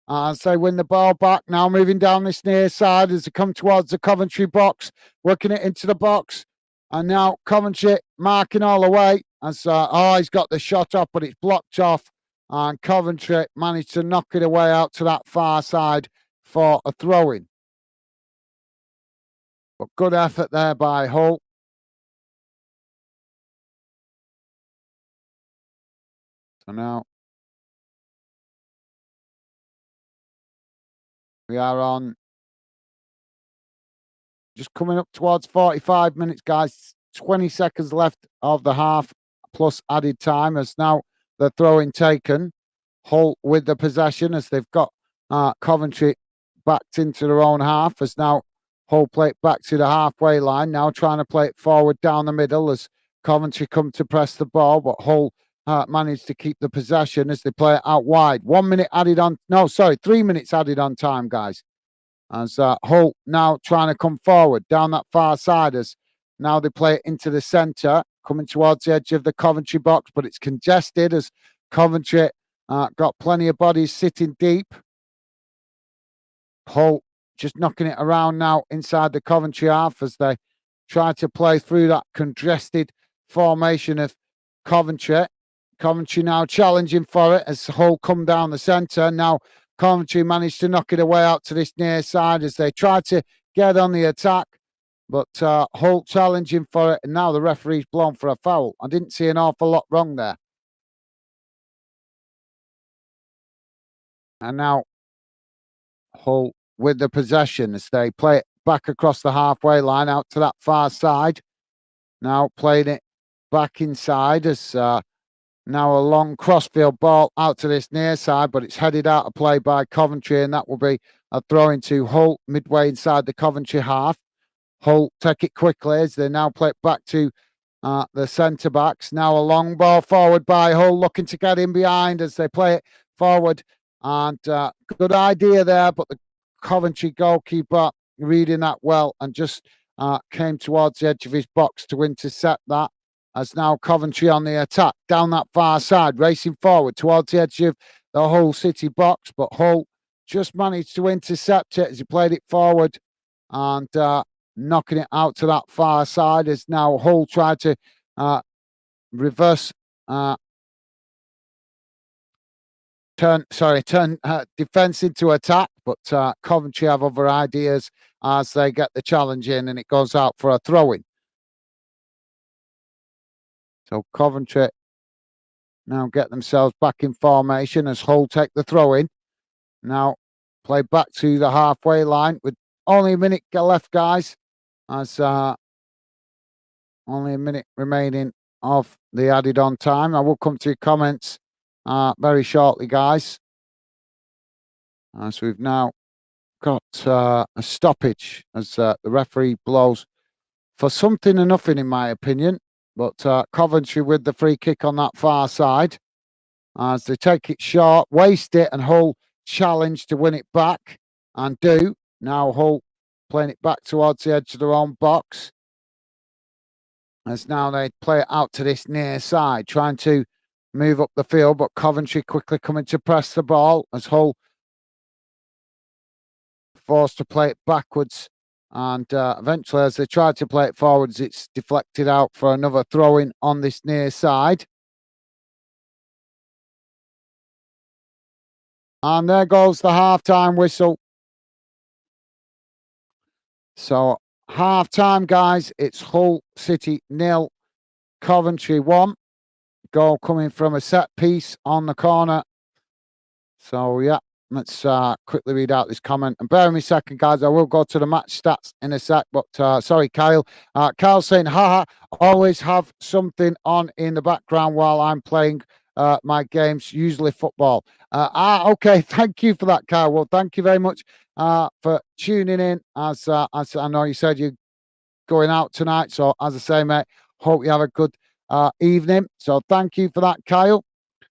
[SPEAKER 1] As they win the ball back. Now moving down this near side as they come towards the Coventry box. Working it into the box. And now Coventry marking all the way. As he's got the shot off, but it's blocked off. And Coventry managed to knock it away out to that far side for a throw-in. But good effort there by Hull. So now we are on just coming up towards 45 minutes, guys. 20 seconds left of the half plus added time as now the throw-in taken. Hull with the possession as they've got Coventry backed into their own half as now Hull play it back to the halfway line. Now trying to play it forward down the middle as Coventry come to press the ball, but Hull managed to keep the possession as they play it out wide. 1 minute added on. No, sorry, 3 minutes added on time, guys. As Hull now trying to come forward down that far side as now they play it into the centre, coming towards the edge of the Coventry box, but it's congested as Coventry got plenty of bodies sitting deep. Hull just knocking it around now inside the Coventry half as they try to play through that congested formation of Coventry. Coventry now challenging for it as Hull come down the centre. Now Coventry managed to knock it away out to this near side as they try to get on the attack. But Hull challenging for it, and now the referee's blown for a foul. I didn't see an awful lot wrong there. And now Hull with the possession as they play it back across the halfway line out to that far side. Now playing it back inside as now a long crossfield ball out to this near side, but it's headed out of play by Coventry, and that will be a throw into Hull midway inside the Coventry half. Hull take it quickly as they now play it back to the centre backs. Now a long ball forward by Hull, looking to get in behind as they play it forward. And good idea there, but the Coventry goalkeeper reading that well and just came towards the edge of his box to intercept that. As now Coventry on the attack down that far side, racing forward towards the edge of the Hull City box, but Hull just managed to intercept it as he played it forward and knocking it out to that far side as now Hull tried to reverse turn defense into attack, but Coventry have other ideas as they get the challenge in, and it goes out for a throw-in. So Coventry now get themselves back in formation as Hull take the throw-in. Now play back to the halfway line with only a minute left, guys, as only a minute remaining of the added on time. I will come to your comments very shortly, guys, as we've now got a stoppage as the referee blows for something or nothing, in my opinion. But Coventry with the free kick on that far side as they take it short, waste it, and Hull challenge to win it back and do. Now Hull playing it back towards the edge of their own box as now they play it out to this near side, trying to move up the field, but Coventry quickly coming to press the ball as Hull forced to play it backwards. And eventually, as they try to play it forwards, it's deflected out for another throw-in on this near side. And there goes the half-time whistle. So, half-time, guys, it's Hull City 0, Coventry 1. Goal coming from a set piece on the corner. So, yeah, let's quickly read out this comment. And bear with me a second, guys. I will go to the match stats in a sec. But, sorry, Kyle. Kyle's saying, haha, always have something on in the background while I'm playing my games, usually football. Okay, thank you for that, Kyle. Well, thank you very much for tuning in. As I know you said you're going out tonight. So, as I say, mate, hope you have a good evening. So, thank you for that, Kyle.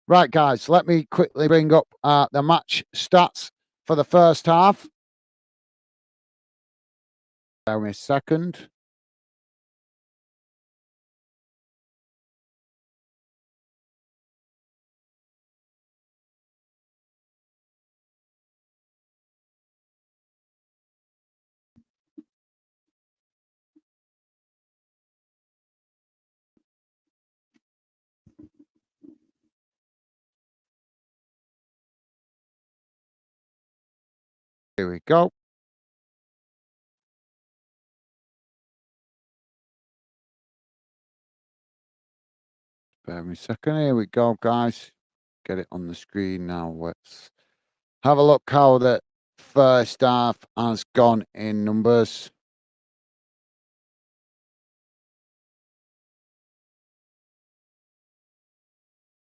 [SPEAKER 1] Right, guys, let me quickly bring up the match stats for the first half. Bear with me a second. Here we go. Bear with me a second. Here we go, guys. Get it on the screen now. Let's have a look how the first half has gone in numbers.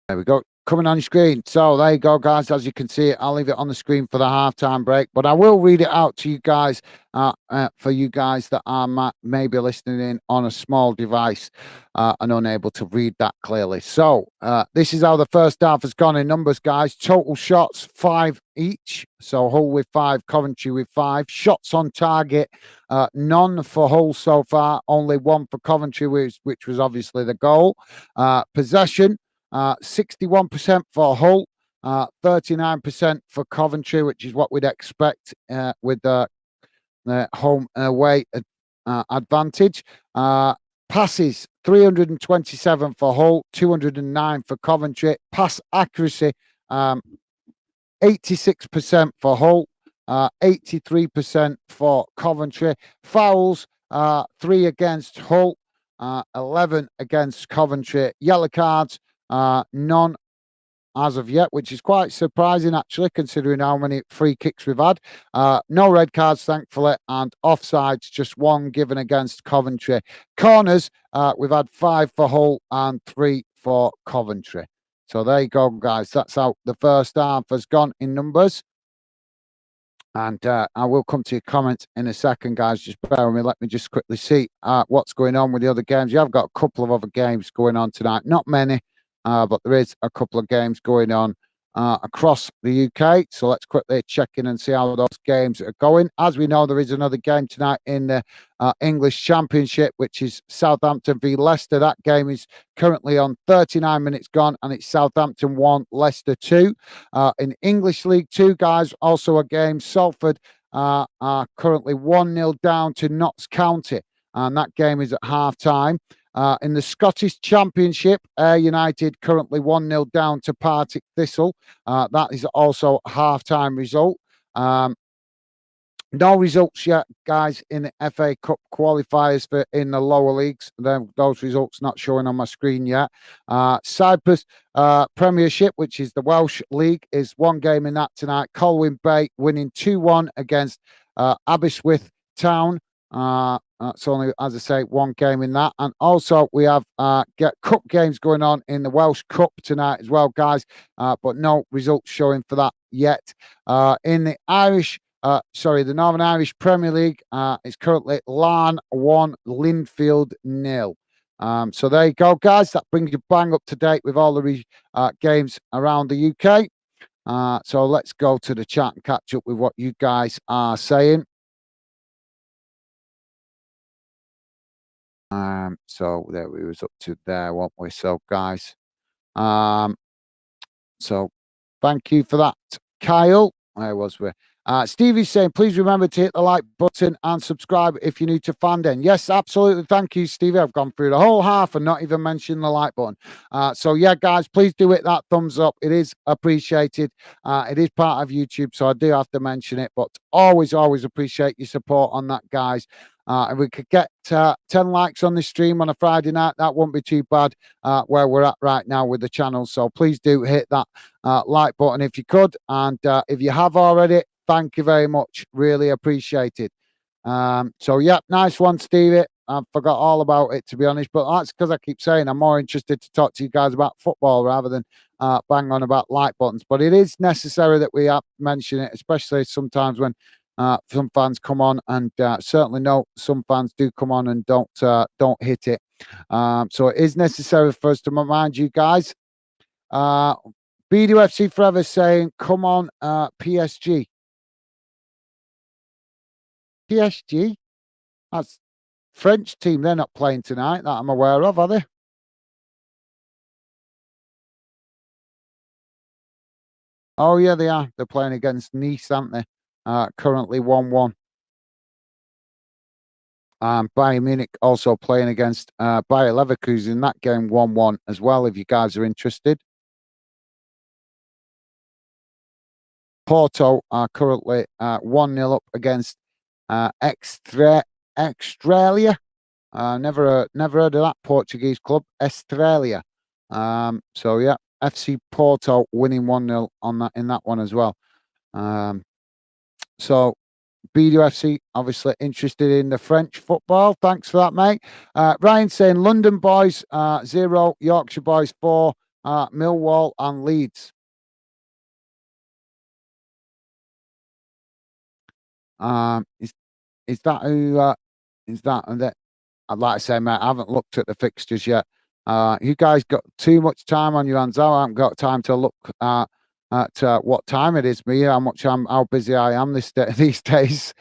[SPEAKER 1] There we go. Coming on your screen. So there you go, guys. As you can see, I'll leave it on the screen for the halftime break, but I will read it out to you guys for you guys that are maybe listening in on a small device and unable to read that clearly. So this is how the first half has gone in numbers, guys. Total shots, 5 each. So Hull with 5, Coventry with 5. Shots on target, none for Hull so far. Only 1 for Coventry, which was obviously the goal. Possession. 61% for Hull, 39% for Coventry, which is what we'd expect with the home and away advantage. Passes, 327 for Hull, 209 for Coventry. Pass accuracy, 86% for Hull, 83% for Coventry. Fouls, 3 against Hull, 11 against Coventry. Yellow cards, none as of yet, which is quite surprising actually, considering how many free kicks we've had. No red cards, thankfully, and offsides, just 1 given against Coventry. Corners, we've had 5 for Hull and 3 for Coventry. So there you go, guys. That's how the first half has gone in numbers. And I will come to your comments in a second, guys. Just bear with me. Let me just quickly see what's going on with the other games. You have got a couple of other games going on tonight. Not many. But there is a couple of games going on across the UK. So let's quickly check in and see how those games are going. As we know, there is another game tonight in the English Championship, which is Southampton v Leicester. That game is currently on 39 minutes gone, and it's Southampton 1, Leicester 2. In English League 2, guys, also a game. Salford are currently 1-0 down to Notts County, and that game is at half-time. In the Scottish Championship, Ayr United currently 1-0 down to Partick Thistle. That is also a half-time result. No results yet, guys, in the FA Cup qualifiers for in the lower leagues. Those results not showing on my screen yet. Cyprus Premiership, which is the Welsh League, is one game in that tonight. Colwyn Bay winning 2-1 against Aberystwyth Town. That's only, as I say, one game in that. And also we have cup games going on in the Welsh Cup tonight as well, guys. But no results showing for that yet. In the the Northern Irish Premier League, it's currently Larne 1, Linfield 0. So there you go, guys. That brings you bang up to date with all the games around the UK. So let's go to the chat and catch up with what you guys are saying. So there we was up to there, weren't we? So guys, so thank you for that, Kyle. Where was we? Stevie's saying, please remember to hit the like button and subscribe if you're new to Fandom. Yes, absolutely. Thank you, Stevie. I've gone through the whole half and not even mentioned the like button. So yeah, guys, please do hit that thumbs up. It is appreciated. It is part of YouTube, so I do have to mention it, but always appreciate your support on that, guys. And we could get 10 likes on this stream on a Friday night. That won't be too bad where we're at right now with the channel. So please do hit that like button if you could. And if you have already, thank you very much. Really appreciate it. So, yeah, nice one, Stevie. I forgot all about it, to be honest. But that's because I keep saying I'm more interested to talk to you guys about football rather than bang on about like buttons. But it is necessary that we mention it, especially sometimes when some fans come on, and certainly no, some fans do come on and don't hit it. So it is necessary for us to remind you guys. BDFC Forever saying, come on, PSG. PSG? That's French team. They're not playing tonight that I'm aware of, are they? Oh, yeah, they are. They're playing against Nice, aren't they? Currently 1-1. Bayern Munich also playing against Bayer Leverkusen in that game 1-1 as well, if you guys are interested. Porto are currently 1-0 up against Extrelia. Never heard of that Portuguese club, Estrela. So yeah, FC Porto winning 1-0 on that in that one as well. So BDFC obviously interested in the French football. Thanks for that, mate. Ryan saying London boys 0, Yorkshire boys 4, Millwall and Leeds. Is that who? Is that? I'd like to say, mate, I haven't looked at the fixtures yet. You guys got too much time on your hands. I haven't got time to look at what time it is. Me, how busy I am these days.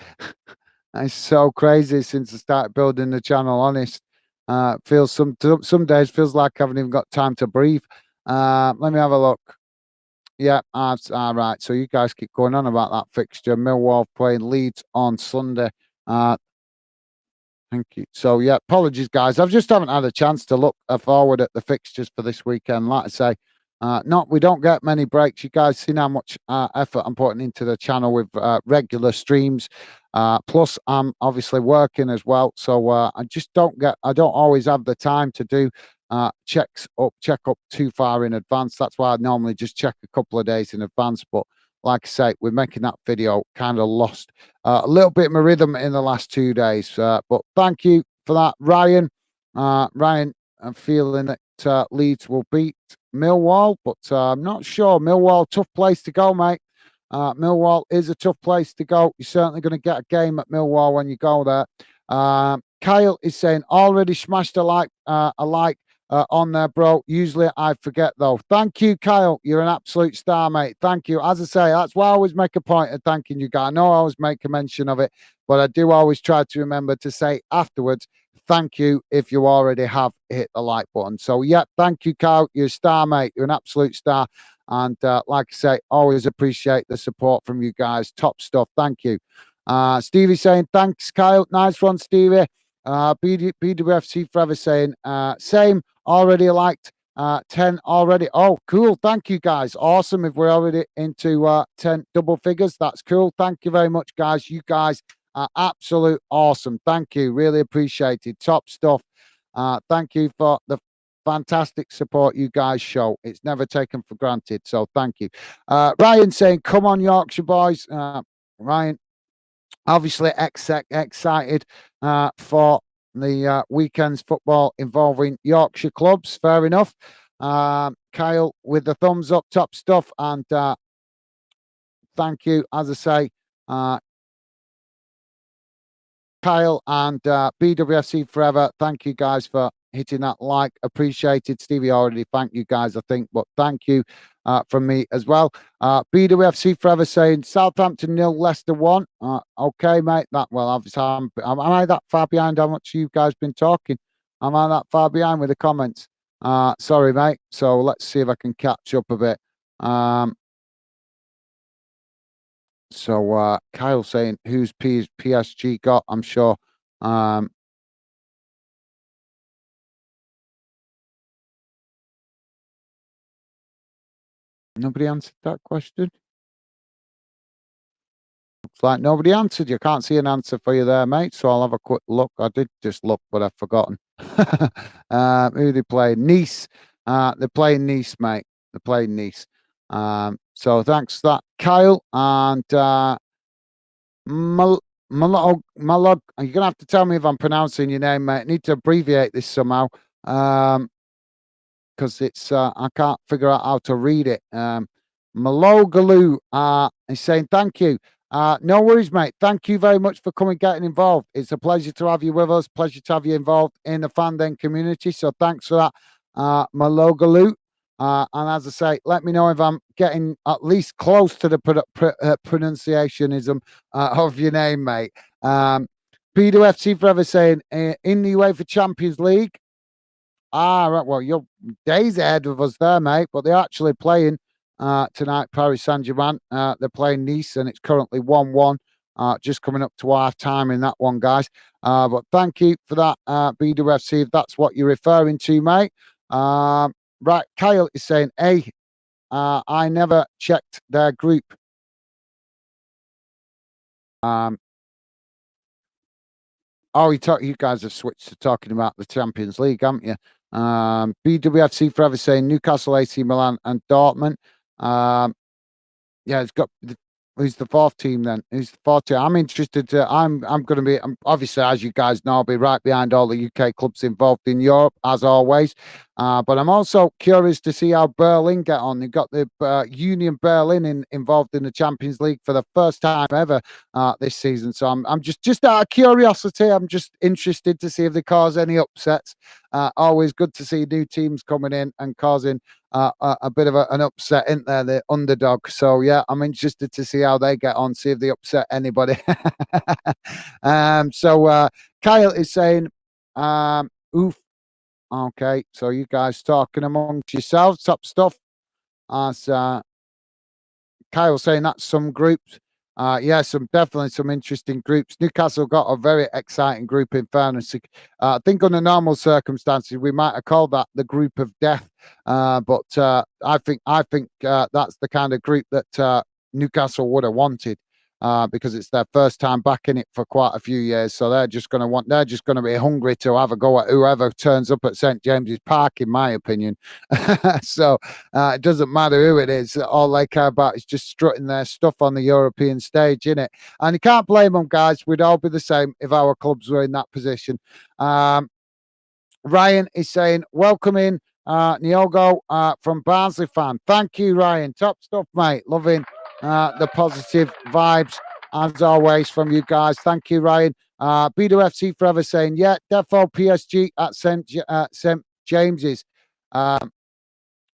[SPEAKER 1] It's so crazy since I started building the channel. Honest, feels some days feels like I haven't even got time to breathe. Let me have a look. Yeah, that's all right. So you guys keep going on about that fixture. Millwall playing Leeds on Sunday. Thank you. So yeah, apologies, guys. I just haven't had a chance to look forward at the fixtures for this weekend. Like I say, we don't get many breaks. You guys seen how much effort I'm putting into the channel with regular streams. Plus, I'm obviously working as well, so I don't always have the time to do check up too far in advance. That's why I normally just check a couple of days in advance. But like I say, we're making that video kind of lost a little bit of my rhythm in the last 2 days. But thank you for that, Ryan. Ryan, I'm feeling that Leeds will beat Millwall, but I'm not sure. Millwall, tough place to go, mate. Millwall is a tough place to go. You're certainly going to get a game at Millwall when you go there. Kyle is saying, already smashed a like on there, bro. Usually I forget, though. Thank you, Kyle. You're an absolute star, mate. Thank you. As I say, that's why I always make a point of thanking you guys. I know I always make a mention of it, but I do always try to remember to say afterwards, thank you if you already have hit the like button. So, yeah, thank you, Kyle. You're a star, mate. You're an absolute star. And like I say, always appreciate the support from you guys. Top stuff. Thank you. Stevie saying, thanks, Kyle. Nice one, Stevie. BWFC Forever saying, same, already liked 10 already. Oh, cool. Thank you, guys. Awesome. If we're already into 10 double figures, that's cool. Thank you very much, guys. You guys are absolute awesome. Thank you. Really appreciated. Top stuff. Thank you for the fantastic support you guys show. It's never taken for granted. So thank you. Ryan saying, come on, Yorkshire boys. Ryan, obviously excited for the weekend's football involving Yorkshire clubs. Fair enough. Kyle with the thumbs up, top stuff. And thank you, as I say, Kyle and BWFC Forever. Thank you guys for hitting that like. Appreciated. Stevie already thanked you guys, I think, but thank you from me as well. BWFC Forever saying Southampton 0, Leicester 1. Okay, mate. That well, obviously, am I that far behind how much you guys been talking? Am I that far behind with the comments? Sorry, mate. So let's see if I can catch up a bit. So Kyle saying who's PSG got? I'm sure. Nobody answered that question. Looks like nobody answered. You can't see an answer for you there, mate. So I'll have a quick look. I did just look, but I've forgotten. Who they play? Nice. They're playing Nice, mate. They're playing Nice. So thanks for that, Kyle. And Malog, you're gonna have to tell me if I'm pronouncing your name, mate. I need to abbreviate this somehow. Because it's I can't figure out how to read it. Malogaloo is saying thank you. No worries, mate. Thank you very much for coming, getting involved. It's a pleasure to have you with us. Pleasure to have you involved in the Fandom community. So thanks for that, Malogaloo. And as I say, let me know if I'm getting at least close to the pronunciationism of your name, mate. PWFC Forever saying in the UEFA Champions League. Right. Well, you're days ahead of us there, mate. But they're actually playing tonight, Paris Saint-Germain. They're playing Nice, and it's currently 1-1. Just coming up to half time in that one, guys. But thank you for that, BWFC, if that's what you're referring to, mate. Right, Kyle is saying, hey, I never checked their group. Oh, you guys have switched to talking about the Champions League, haven't you? BWFC Forever saying Newcastle, AC Milan, and Dortmund. Yeah, it's got. Who's the fourth team then? Who's the fourth team? I'm interested. I'm going to be. Obviously, as you guys know, I'll be right behind all the UK clubs involved in Europe as always. But I'm also curious to see how Berlin get on. They've got the Union Berlin involved in the Champions League for the first time ever this season. So I'm just out of curiosity. I'm just interested to see if they cause any upsets. Always good to see new teams coming in and causing a bit of an upset, isn't there? The underdog. So yeah, I'm interested to see how they get on. See if they upset anybody. So Kyle is saying, oof. Okay, so you guys talking amongst yourselves, top stuff. As Kyle saying that's some groups. Yeah, definitely some interesting groups. Newcastle got a very exciting group in fairness. I think under normal circumstances we might have called that the group of death. But I think that's the kind of group that Newcastle would have wanted. Because it's their first time back in it for quite a few years, so they're just going to be hungry to have a go at whoever turns up at St James's Park, in my opinion. So it doesn't matter who it is; all they care about is just strutting their stuff on the European stage, innit? And you can't blame them, guys. We'd all be the same if our clubs were in that position. Ryan is saying, welcome in, Niogo from Barnsley fan. Thank you, Ryan. Top stuff, mate. Loving the positive vibes, as always, from you guys. Thank you, Ryan. BWFC Forever saying, yeah, defo PSG at St. James's. Yeah,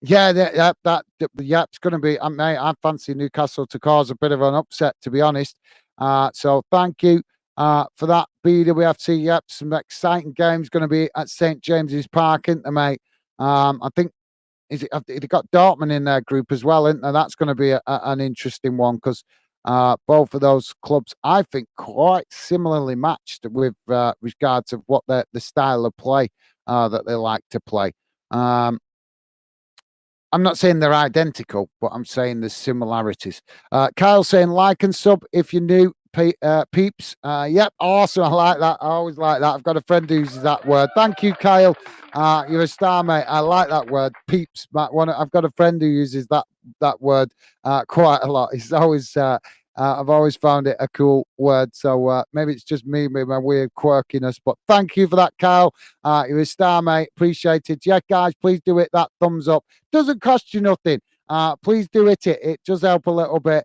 [SPEAKER 1] it's going to be, mate, I fancy Newcastle to cause a bit of an upset, to be honest. So thank you for that, BWFC. Yep, some exciting games going to be at St James's Park, isn't there, mate? I think they've got Dortmund in their group as well, isn't there? That's going to be an interesting one because Both of those clubs, I think, quite similarly matched with regards of what the style of play that they like to play. I'm not saying they're identical, but I'm saying there's similarities. Kyle saying like and sub if you're new, peeps. Yep, awesome. I like that. I always like that. I've got a friend who uses that word. Thank you, Kyle. You're a star, mate. I like that word, peeps. I've got a friend who uses that word quite a lot. He's always. I've always found it a cool word. So maybe it's just me with my weird quirkiness. But thank you for that, Kyle. You're a star, mate. Appreciated. Yeah, guys, please do it. That thumbs up. Doesn't cost you nothing. Please do it. It does help a little bit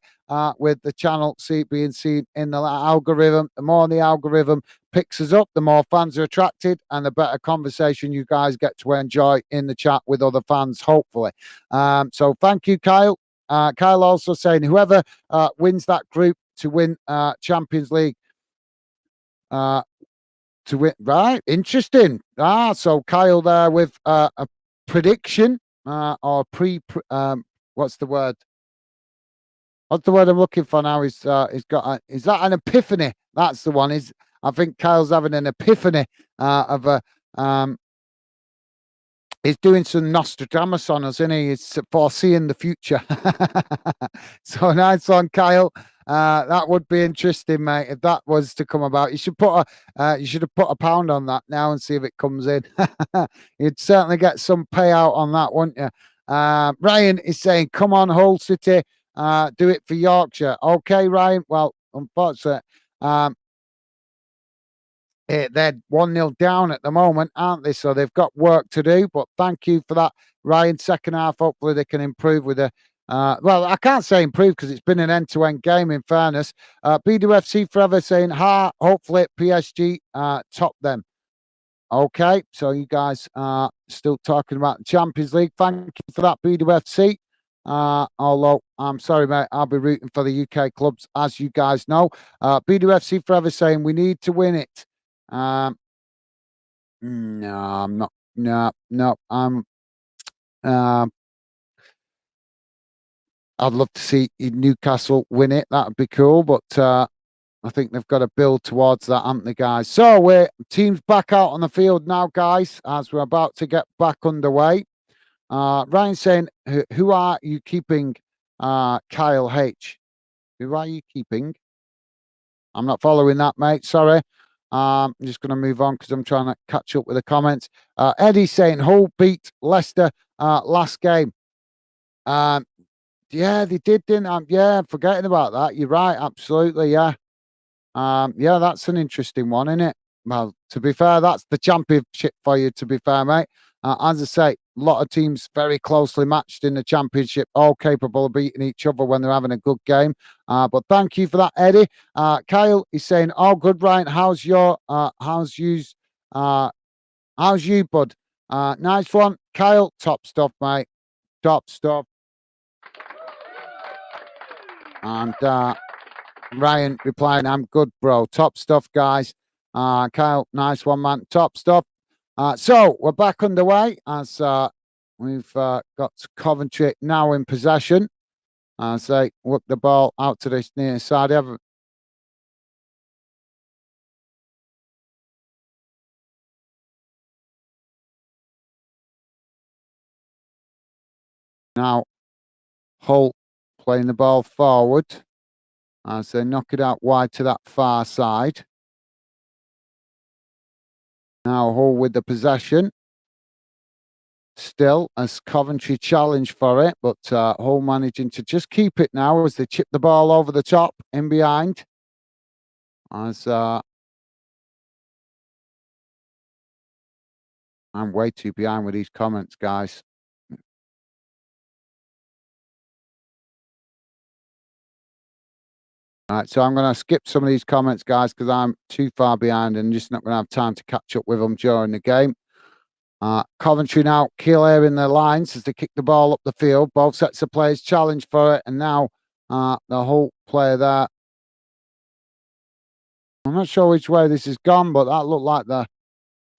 [SPEAKER 1] with the channel being seen in the algorithm. The more the algorithm picks us up, the more fans are attracted and the better conversation you guys get to enjoy in the chat with other fans, hopefully. So thank you, Kyle. Kyle also saying whoever wins that group to win Champions League to win. Right, interesting. So Kyle there with a prediction or what's the word? What's the word I'm looking for now? He's got is that an epiphany? That's the one. I think Kyle's having an epiphany of a he's doing some Nostradamus on us, isn't he? He's foreseeing the future. So nice one, Kyle. That would be interesting, mate. If that was to come about, you should have put a pound on that now and see if it comes in. You'd certainly get some payout on that, wouldn't you? Ryan is saying, "Come on, Hull City, do it for Yorkshire." Okay, Ryan. Well, unfortunately, they're 1-0 down at the moment, aren't they? So they've got work to do. But thank you for that, Ryan. Second half, hopefully they can improve with a. Well, I can't say improve because it's been an end-to-end game. In fairness, BWFC Forever saying, "Ha, hopefully PSG top them." Okay, so you guys are still talking about the Champions League. Thank you for that, BWFC. Although I'm sorry, mate, I'll be rooting for the UK clubs, as you guys know. BWFC Forever saying we need to win it. No, I'm not. No, no. Um, I'd love to see Newcastle win it. That'd be cool, but I think they've got to build towards that, haven't they, guys? So we're teams back out on the field now, guys, as we're about to get back underway. Ryan saying, "Who are you keeping?" Kyle H. Who are you keeping? I'm not following that, mate. Sorry. I'm just going to move on because I'm trying to catch up with the comments. Eddie saying Hull beat Leicester last game. Yeah, they did, didn't I? Yeah, forgetting about that. You're right. Absolutely. Yeah. Yeah, that's an interesting one, isn't it? Well, to be fair, that's the championship for you, to be fair, mate. As I say, a lot of teams very closely matched in the championship, all capable of beating each other when they're having a good game. But thank you for that, Eddie. Kyle is saying, "Oh, good, Ryan. How's you, bud? Nice one, Kyle. Top stuff, mate. Top stuff." And Ryan replying, "I'm good, bro. Top stuff, guys." Kyle, nice one, man. Top stuff. So we're back underway as we've got Coventry now in possession as they work the ball out to this near side. Now Hull playing the ball forward as they knock it out wide to that far side. Now Hull with the possession. Still, as Coventry challenge for it, but Hull managing to just keep it now as they chip the ball over the top in behind. As I'm way too behind with these comments, guys. All right, so I'm going to skip some of these comments, guys, because I'm too far behind and just not going to have time to catch up with them during the game. Coventry now clearing their lines as they kick the ball up the field. Both sets of players challenge for it, and now the Hull player there. I'm not sure which way this has gone, but that looked like the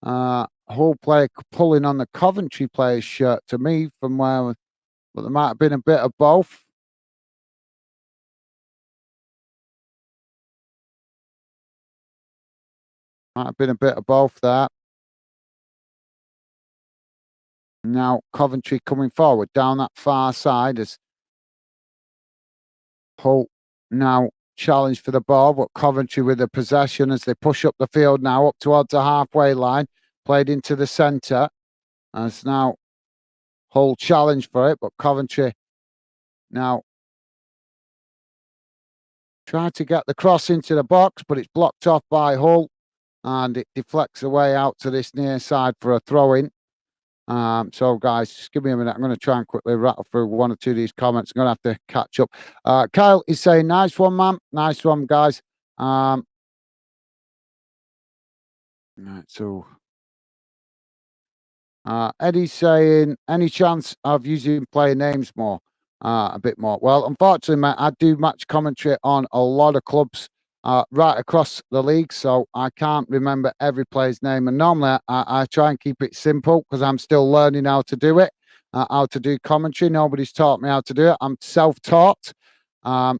[SPEAKER 1] Hull player pulling on the Coventry player's shirt to me from where, but there might have been a bit of both. Might have been a bit of both there. Now Coventry coming forward down that far side as Hull now challenge for the ball, but Coventry with the possession as they push up the field now up towards the halfway line, played into the centre. As now Hull challenge for it, but Coventry now try to get the cross into the box, but it's blocked off by Hull and it deflects away out to this near side for a throw-in. So, guys, just give me a minute. I'm going to try and quickly rattle through one or two of these comments. I'm going to have to catch up. Kyle is saying, nice one, man. Nice one, guys. Right, so Eddie's saying, any chance of using player names more? A bit more. Well, unfortunately, mate, I do match commentary on a lot of clubs right across the league, so I can't remember every player's name. And normally, I try and keep it simple because I'm still learning how to do it, how to do commentary. Nobody's taught me how to do it. I'm self-taught. I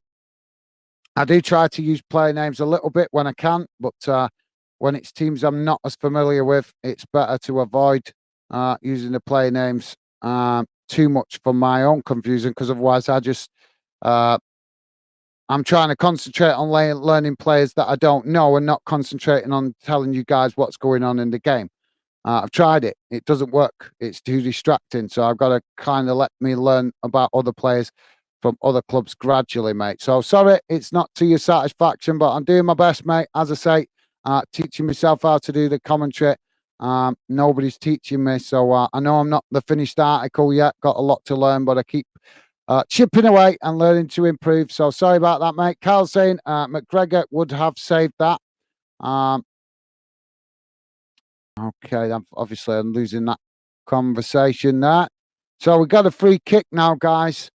[SPEAKER 1] do try to use player names a little bit when I can, but when it's teams I'm not as familiar with, it's better to avoid using the player names too much for my own confusion, because otherwise I just I'm trying to concentrate on learning players that I don't know and not concentrating on telling you guys what's going on in the game. I've tried it. It doesn't work. It's too distracting. So I've got to kind of let me learn about other players from other clubs gradually, mate. So sorry, it's not to your satisfaction, but I'm doing my best, mate. As I say, teaching myself how to do the commentary. Nobody's teaching me. So I know I'm not the finished article yet. Got a lot to learn, but I keep chipping away and learning to improve. So sorry about that, mate. Carl's saying McGregor would have saved that. Okay, obviously I'm losing that conversation there. So we got a free kick now, guys.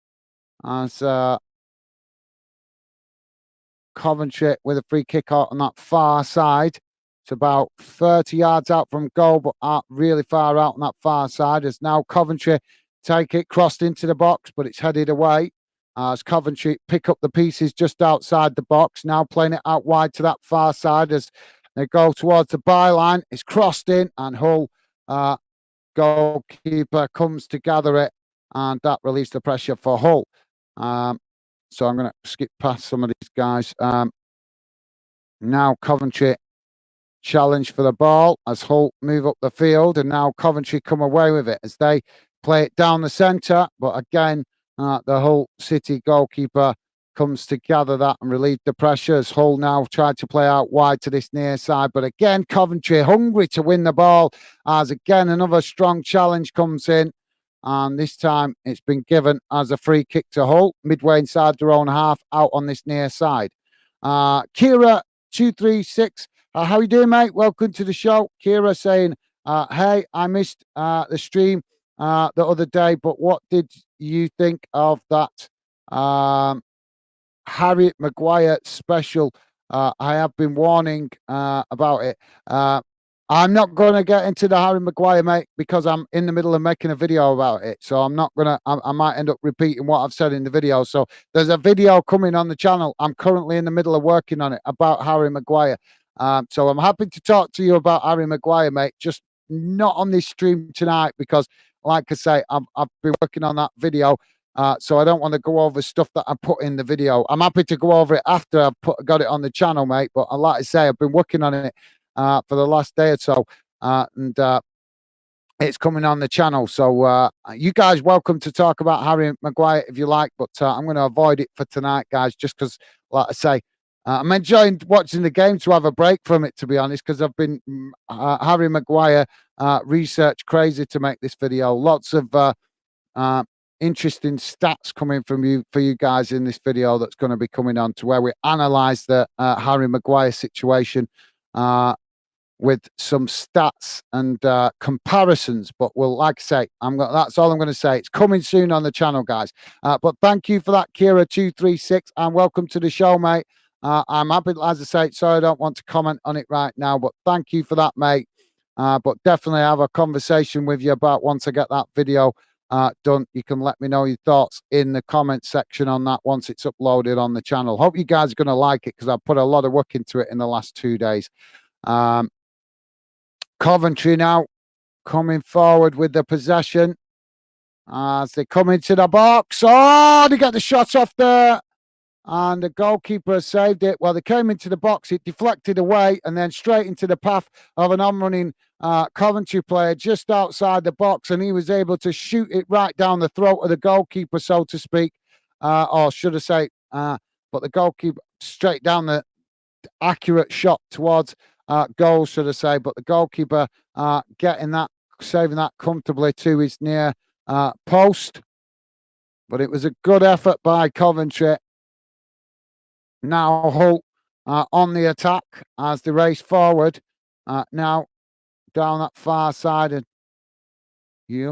[SPEAKER 1] As Coventry with a free kick out on that far side. It's about 30 yards out from goal, but really far out on that far side. As now Coventry take it, crossed into the box, but it's headed away. As Coventry pick up the pieces just outside the box. Now playing it out wide to that far side as they go towards the byline. It's crossed in, and Hull goalkeeper comes to gather it, and that relieves the pressure for Hull. So I'm going to skip past some of these guys. Now Coventry challenge for the ball as Hull move up the field, and now Coventry come away with it as they play it down the centre. But again, the Hull City goalkeeper comes to gather that and relieve the pressure as Hull now tried to play out wide to this near side. But again, Coventry hungry to win the ball as again another strong challenge comes in. And this time it's been given as a free kick to Hull, midway inside their own half, out on this near side. Kira236, how you doing, mate? Welcome to the show. Kira saying, hey, I missed the stream the other day, but what did you think of that Harry Maguire special? I have been warning about it. I'm not going to get into the Harry Maguire, mate, because I'm in the middle of making a video about it. So I'm not going to, I might end up repeating what I've said in the video. So there's a video coming on the channel. I'm currently in the middle of working on it about Harry Maguire. So I'm happy to talk to you about Harry Maguire, mate, just not on this stream tonight because, like I say, I've been working on that video. So I don't want to go over stuff that I put in the video. I'm happy to go over it after I've got it on the channel, mate. But like I say, I've been working on it for the last day or so, and it's coming on the channel. So you guys welcome to talk about Harry Maguire if you like, but I'm going to avoid it for tonight, guys, just because, like I say, I'm enjoying watching the game to have a break from it, to be honest, because I've been Harry Maguire research crazy to make this video. Lots of interesting stats coming from you for you guys in this video that's going to be coming on to where we analyze the Harry Maguire situation with some stats and comparisons. But well, like I say, that's all I'm going to say. It's coming soon on the channel, guys. But thank you for that, Kira236, and welcome to the show, mate. I'm happy, as I say, sorry I don't want to comment on it right now, but thank you for that, mate. But definitely have a conversation with you about once I get that video done. You can let me know your thoughts in the comment section on that once it's uploaded on the channel. Hope you guys are going to like it because I've put a lot of work into it in the last 2 days. Coventry now coming forward with the possession as they come into the box. Oh, they get the shot off there. And the goalkeeper has saved it. Well, they came into the box, it deflected away, and then straight into the path of an on-running Coventry player just outside the box, and he was able to shoot it right down the throat of the goalkeeper, so to speak. Or should I say, but the goalkeeper straight down the accurate shot towards goal, should I say. But the goalkeeper saving that comfortably to his near post. But it was a good effort by Coventry. Now Hull on the attack as they race forward. Now down that far side, and he's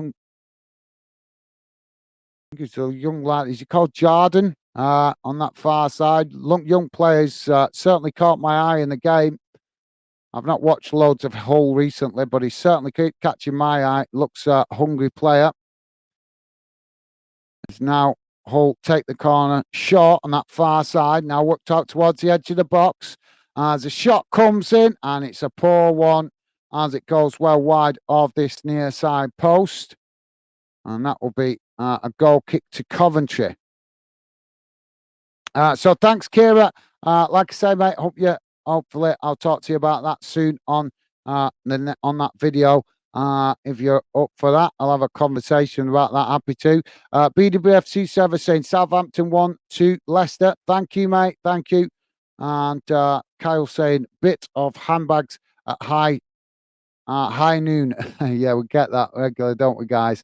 [SPEAKER 1] a young lad. Is he called Jordan? On that far side, young players certainly caught my eye in the game. I've not watched loads of Hull recently, but he's certainly catching my eye. Looks a hungry player. It's now Hull take the corner short on that far side. Now worked out towards the edge of the box. As the shot comes in, and it's a poor one as it goes well wide of this near side post. And that will be a goal kick to Coventry. So thanks, Kira. Like I say, mate, hopefully I'll talk to you about that soon on that video. If you're up for that, I'll have a conversation about that. Happy to. BWFC server saying Southampton 1-2 Leicester. Thank you, mate. Thank you. And Kyle saying bit of handbags at high noon. Yeah, we get that regular, don't we, guys?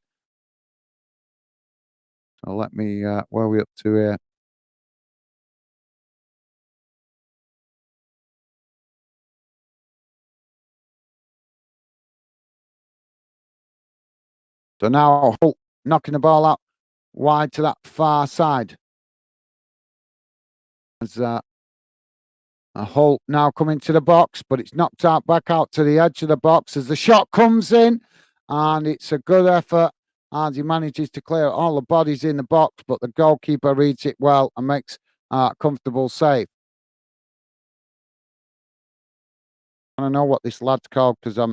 [SPEAKER 1] So let me. Where are we up to here? So now Hull knocking the ball out wide to that far side. As a Hull now coming to the box, but it's knocked out back out to the edge of the box as the shot comes in, and it's a good effort. And he manages to clear all the bodies in the box, but the goalkeeper reads it well and makes a comfortable save. I don't know what this lad's called because I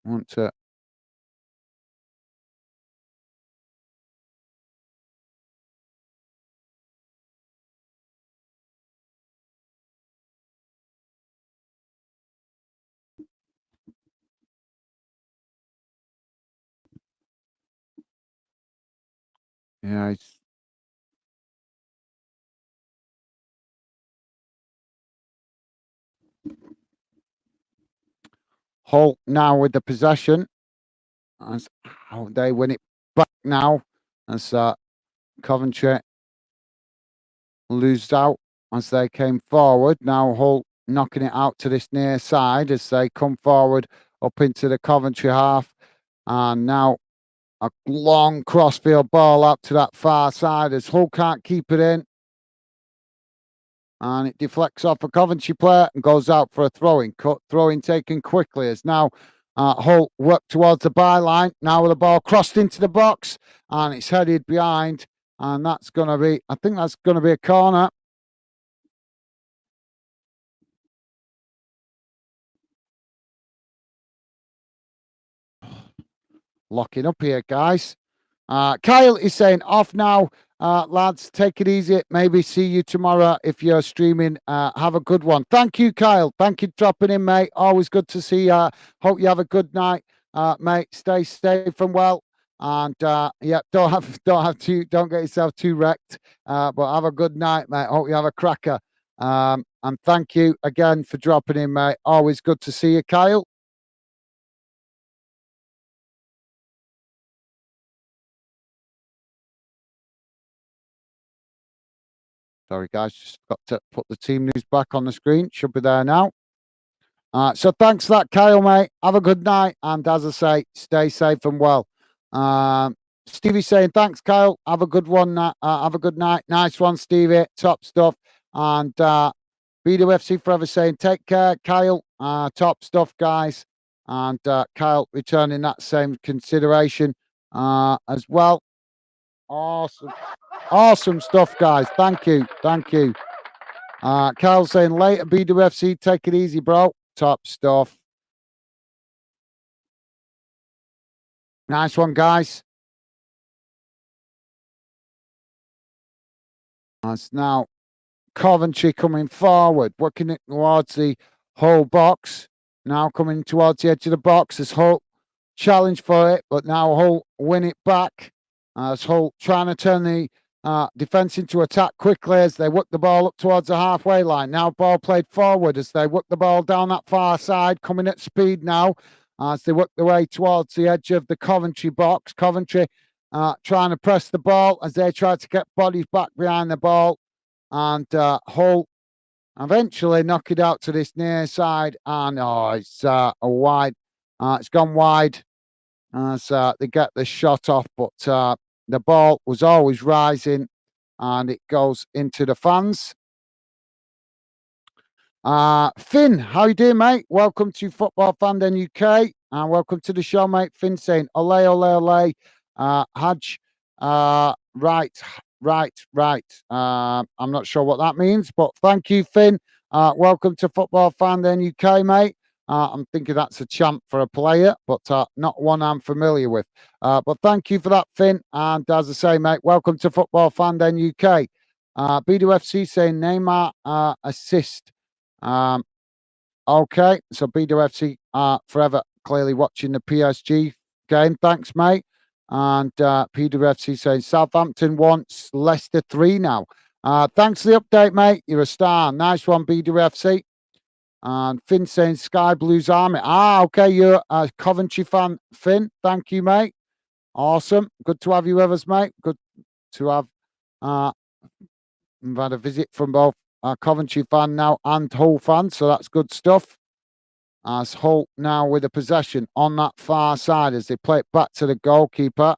[SPEAKER 1] want to. Yeah, it's Hull now with the possession. As they win it back now as Coventry lose out as they came forward. Now Hull knocking it out to this near side as they come forward up into the Coventry half. And now a long crossfield ball up to that far side as Hull can't keep it in. And it deflects off a Coventry player and goes out for a throw-in. Throw-in taken quickly as now Hull work towards the byline. Now with the ball crossed into the box and it's headed behind. And that's going to be, I think that's going to be a corner. Locking up here, guys. Kyle is saying off now, lads. Take it easy. Maybe see you tomorrow if you're streaming. Have a good one. Thank you, Kyle. Thank you for dropping in, mate. Always good to see you. Hope you have a good night, mate. Stay safe and well. And yeah, don't get yourself too wrecked. But have a good night, mate. Hope you have a cracker. And thank you again for dropping in, mate. Always good to see you, Kyle. Sorry, guys, just got to put the team news back on the screen. Should be there now. So thanks for that, Kyle, mate. Have a good night. And as I say, stay safe and well. Stevie's saying, thanks, Kyle. Have a good one. Have a good night. Nice one, Stevie. Top stuff. And BWFC Forever saying, take care, Kyle. Top stuff, guys. And Kyle returning that same consideration as well. Awesome. Awesome stuff, guys. Thank you. Thank you. Carl saying later, BWFC, take it easy, bro. Top stuff. Nice one, guys. That's now Coventry coming forward, working it towards the Hull box. Now coming towards the edge of the box as Hull challenge for it, but now Hull win it back. As Hull trying to turn the defence into attack quickly as they work the ball up towards the halfway line. Now ball played forward as they work the ball down that far side, coming at speed now as they work their way towards the edge of the Coventry box. Coventry trying to press the ball as they try to get bodies back behind the ball. And Hull eventually knock it out to this near side. And it's a wide. It's gone wide as they get the shot off, but the ball was always rising and it goes into the fans. Finn, how you doing, mate? Welcome to Football Fan Den UK and welcome to the show, mate. Finn saying, ole, ole, ole. Haj, right. I'm not sure what that means, but thank you, Finn. Welcome to Football Fan Den UK, mate. I'm thinking that's a chant for a player, but not one I'm familiar with. But thank you for that, Finn. And as I say, mate, welcome to Football Fan Den UK. BWFC saying Neymar assist. Okay, so BWFC forever clearly watching the PSG game. Thanks, mate. And PWFC saying Southampton wants Leicester 3 now. Thanks for the update, mate. You're a star. Nice one, BWFC. And Finn saying Sky Blues Army. Okay, you're a Coventry fan, Finn. Thank you, mate. Awesome. Good to have you with us, mate. Good to have we've had a visit from both Coventry fan now and Hull fan, so that's good stuff. As Hull now with the possession on that far side as they play it back to the goalkeeper.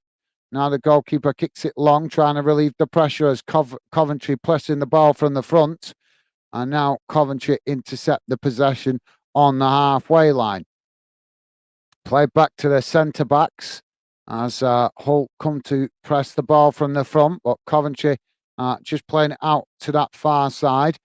[SPEAKER 1] Now the goalkeeper kicks it long, trying to relieve the pressure as Coventry pressing the ball from the front. And now Coventry intercept the possession on the halfway line. Play back to the centre-backs as Hull come to press the ball from the front, but Coventry just playing it out to that far side.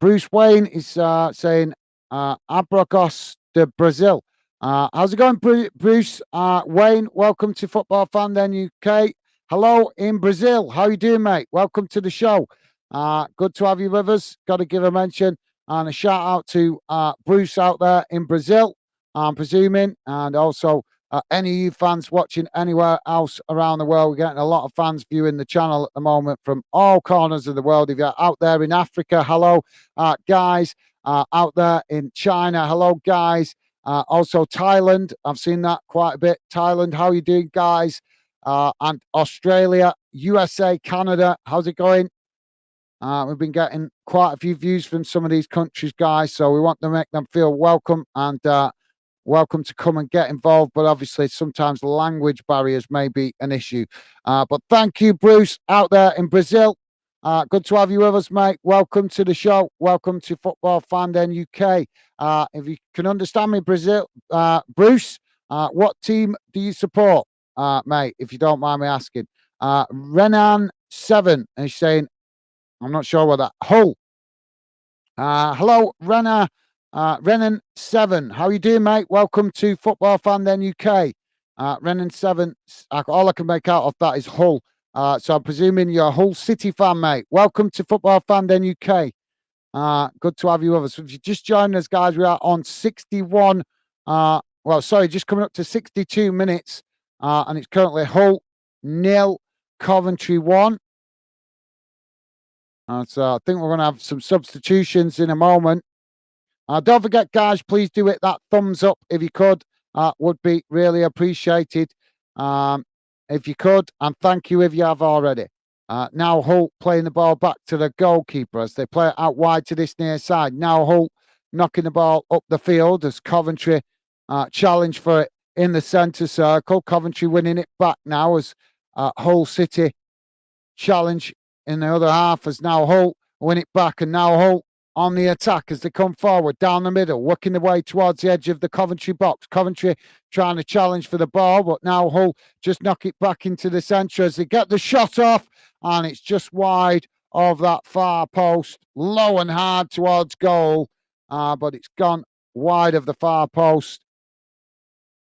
[SPEAKER 1] Bruce Wayne is saying, Abracos de Brazil. How's it going, Bruce? Wayne, welcome to Football Fan Den UK. Hello in Brazil. How you doing, mate? Welcome to the show. Good to have you with us. Got to give a mention and a shout out to Bruce out there in Brazil, I'm presuming, and also any of you fans watching anywhere else around the world. We're getting a lot of fans viewing the channel at the moment from all corners of the world. If you're out there in Africa, hello, guys. Out there in China, hello, guys. Also Thailand, I've seen that quite a bit. Thailand, how are you doing, guys? And Australia, USA, Canada, how's it going? We've been getting quite a few views from some of these countries, guys, so we want to make them feel welcome and welcome to come and get involved. But obviously, sometimes language barriers may be an issue. But thank you, Bruce, out there in Brazil. Good to have you with us, mate. Welcome to the show. Welcome to Football Fan Den UK. If you can understand me, Brazil, Bruce, what team do you support, mate, if you don't mind me asking? Renan7 is saying, I'm not sure what that. Hull. Hello, Renan7. How you doing, mate? Welcome to Football Fan Den UK. Renan7, all I can make out of that is Hull. So I'm presuming you're a Hull City fan, mate. Welcome to Football Fan Den UK. Good to have you with us. If you just joined us, guys, we are on 61. Just coming up to 62 minutes. And it's currently Hull 0, Coventry 1. So I think we're going to have some substitutions in a moment. Don't forget, guys, please do hit that thumbs up if you could. Would be really appreciated if you could. And thank you if you have already. Now Hull playing the ball back to the goalkeeper as they play it out wide to this near side. Now Hull knocking the ball up the field as Coventry challenge for it in the centre circle. Coventry winning it back now as Hull City challenge in the other half as now Hull win it back, and now Hull on the attack as they come forward down the middle, working their way towards the edge of the Coventry box. Coventry trying to challenge for the ball, but now Hull just knock it back into the centre as they get the shot off, and it's just wide of that far post, low and hard towards goal, but it's gone wide of the far post.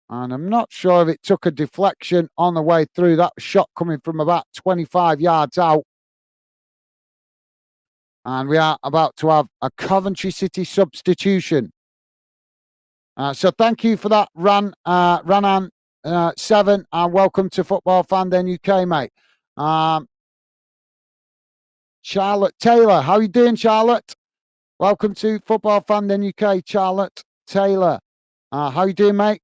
[SPEAKER 1] And I'm not sure if it took a deflection on the way through. That shot coming from about 25 yards out. And we are about to have a Coventry City substitution. So thank you for that, Ranan 7, and welcome to Football Fan Den UK, mate. Charlotte Taylor, how you doing, Charlotte? Welcome to Football Fan Den UK, Charlotte Taylor. How you doing, mate?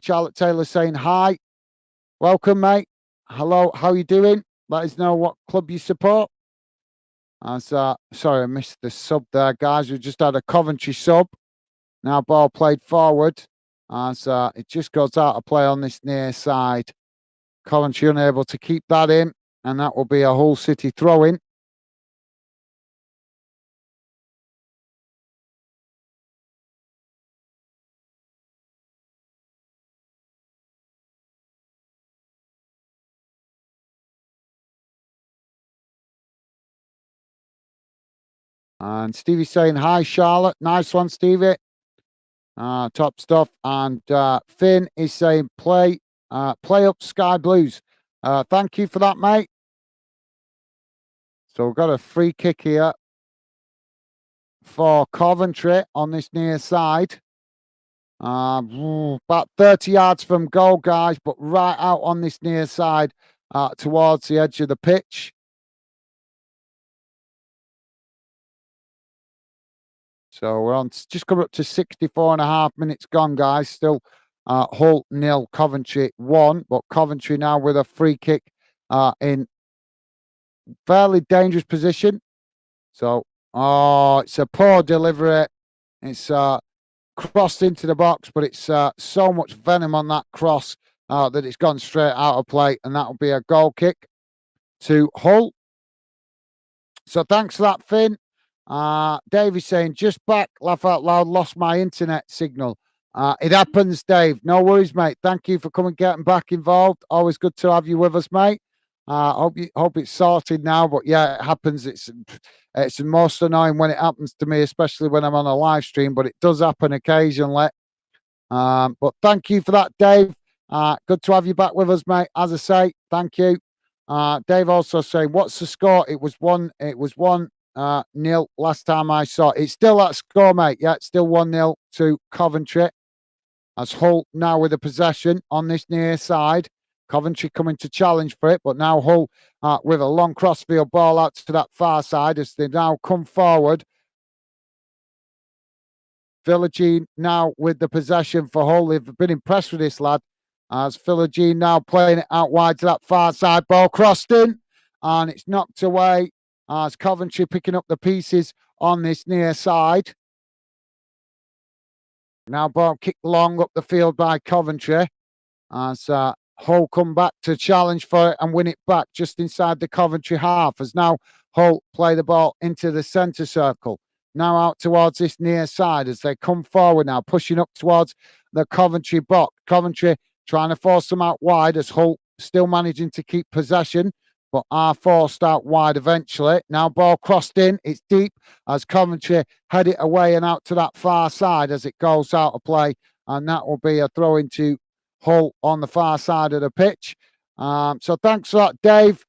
[SPEAKER 1] Charlotte Taylor saying hi. Welcome, mate. Hello, how you doing? Let us know what club you support. Sorry, I missed the sub there, guys. We just had a Coventry sub. Now ball played forward. As it just goes out of play on this near side. Coventry unable to keep that in, and that will be a Hull City throw-in. And Stevie's saying, hi, Charlotte. Nice one, Stevie. Top stuff. And Finn is saying, play up Sky Blues. Thank you for that, mate. So we've got a free kick here for Coventry on this near side. About 30 yards from goal, guys, but right out on this near side towards the edge of the pitch. So we're on just coming up to 64 and a half minutes gone, guys. Still Hull 0, Coventry 1, but Coventry now with a free kick in fairly dangerous position. So, it's a poor delivery. It's crossed into the box, but it's so much venom on that cross that it's gone straight out of play, and that will be a goal kick to Hull. So thanks for that, Finn. Dave saying, just back, laugh out loud, lost my internet signal. It happens, Dave. No worries, mate. Thank you for coming, getting back involved. Always good to have you with us, mate. Hope it's sorted now, but yeah, it happens. It's the most annoying when it happens to me, especially when I'm on a live stream, but it does happen occasionally. But thank you for that, Dave. Good to have you back with us, mate. As I say, thank you. Dave also saying, what's the score? It was 1-0 last time I saw it. It's still that score, mate. Yeah, it's still 1-0 to Coventry. As Hull now with the possession on this near side. Coventry coming to challenge for it, but now Hull with a long crossfield ball out to that far side as they now come forward. Philogene now with the possession for Hull. They've been impressed with this lad. As Philogene now playing it out wide to that far side. Ball crossed in and it's knocked away. As Coventry picking up the pieces on this near side. Now ball kicked long up the field by Coventry. As Hull come back to challenge for it and win it back just inside the Coventry half. As now Hull play the ball into the centre circle. Now out towards this near side as they come forward now, pushing up towards the Coventry box. Coventry trying to force them out wide as Hull still managing to keep possession, but are forced out wide eventually. Now ball crossed in, it's deep as Coventry head it away and out to that far side as it goes out of play, and that will be a throw into Hull on the far side of the pitch. So thanks for that, Dave.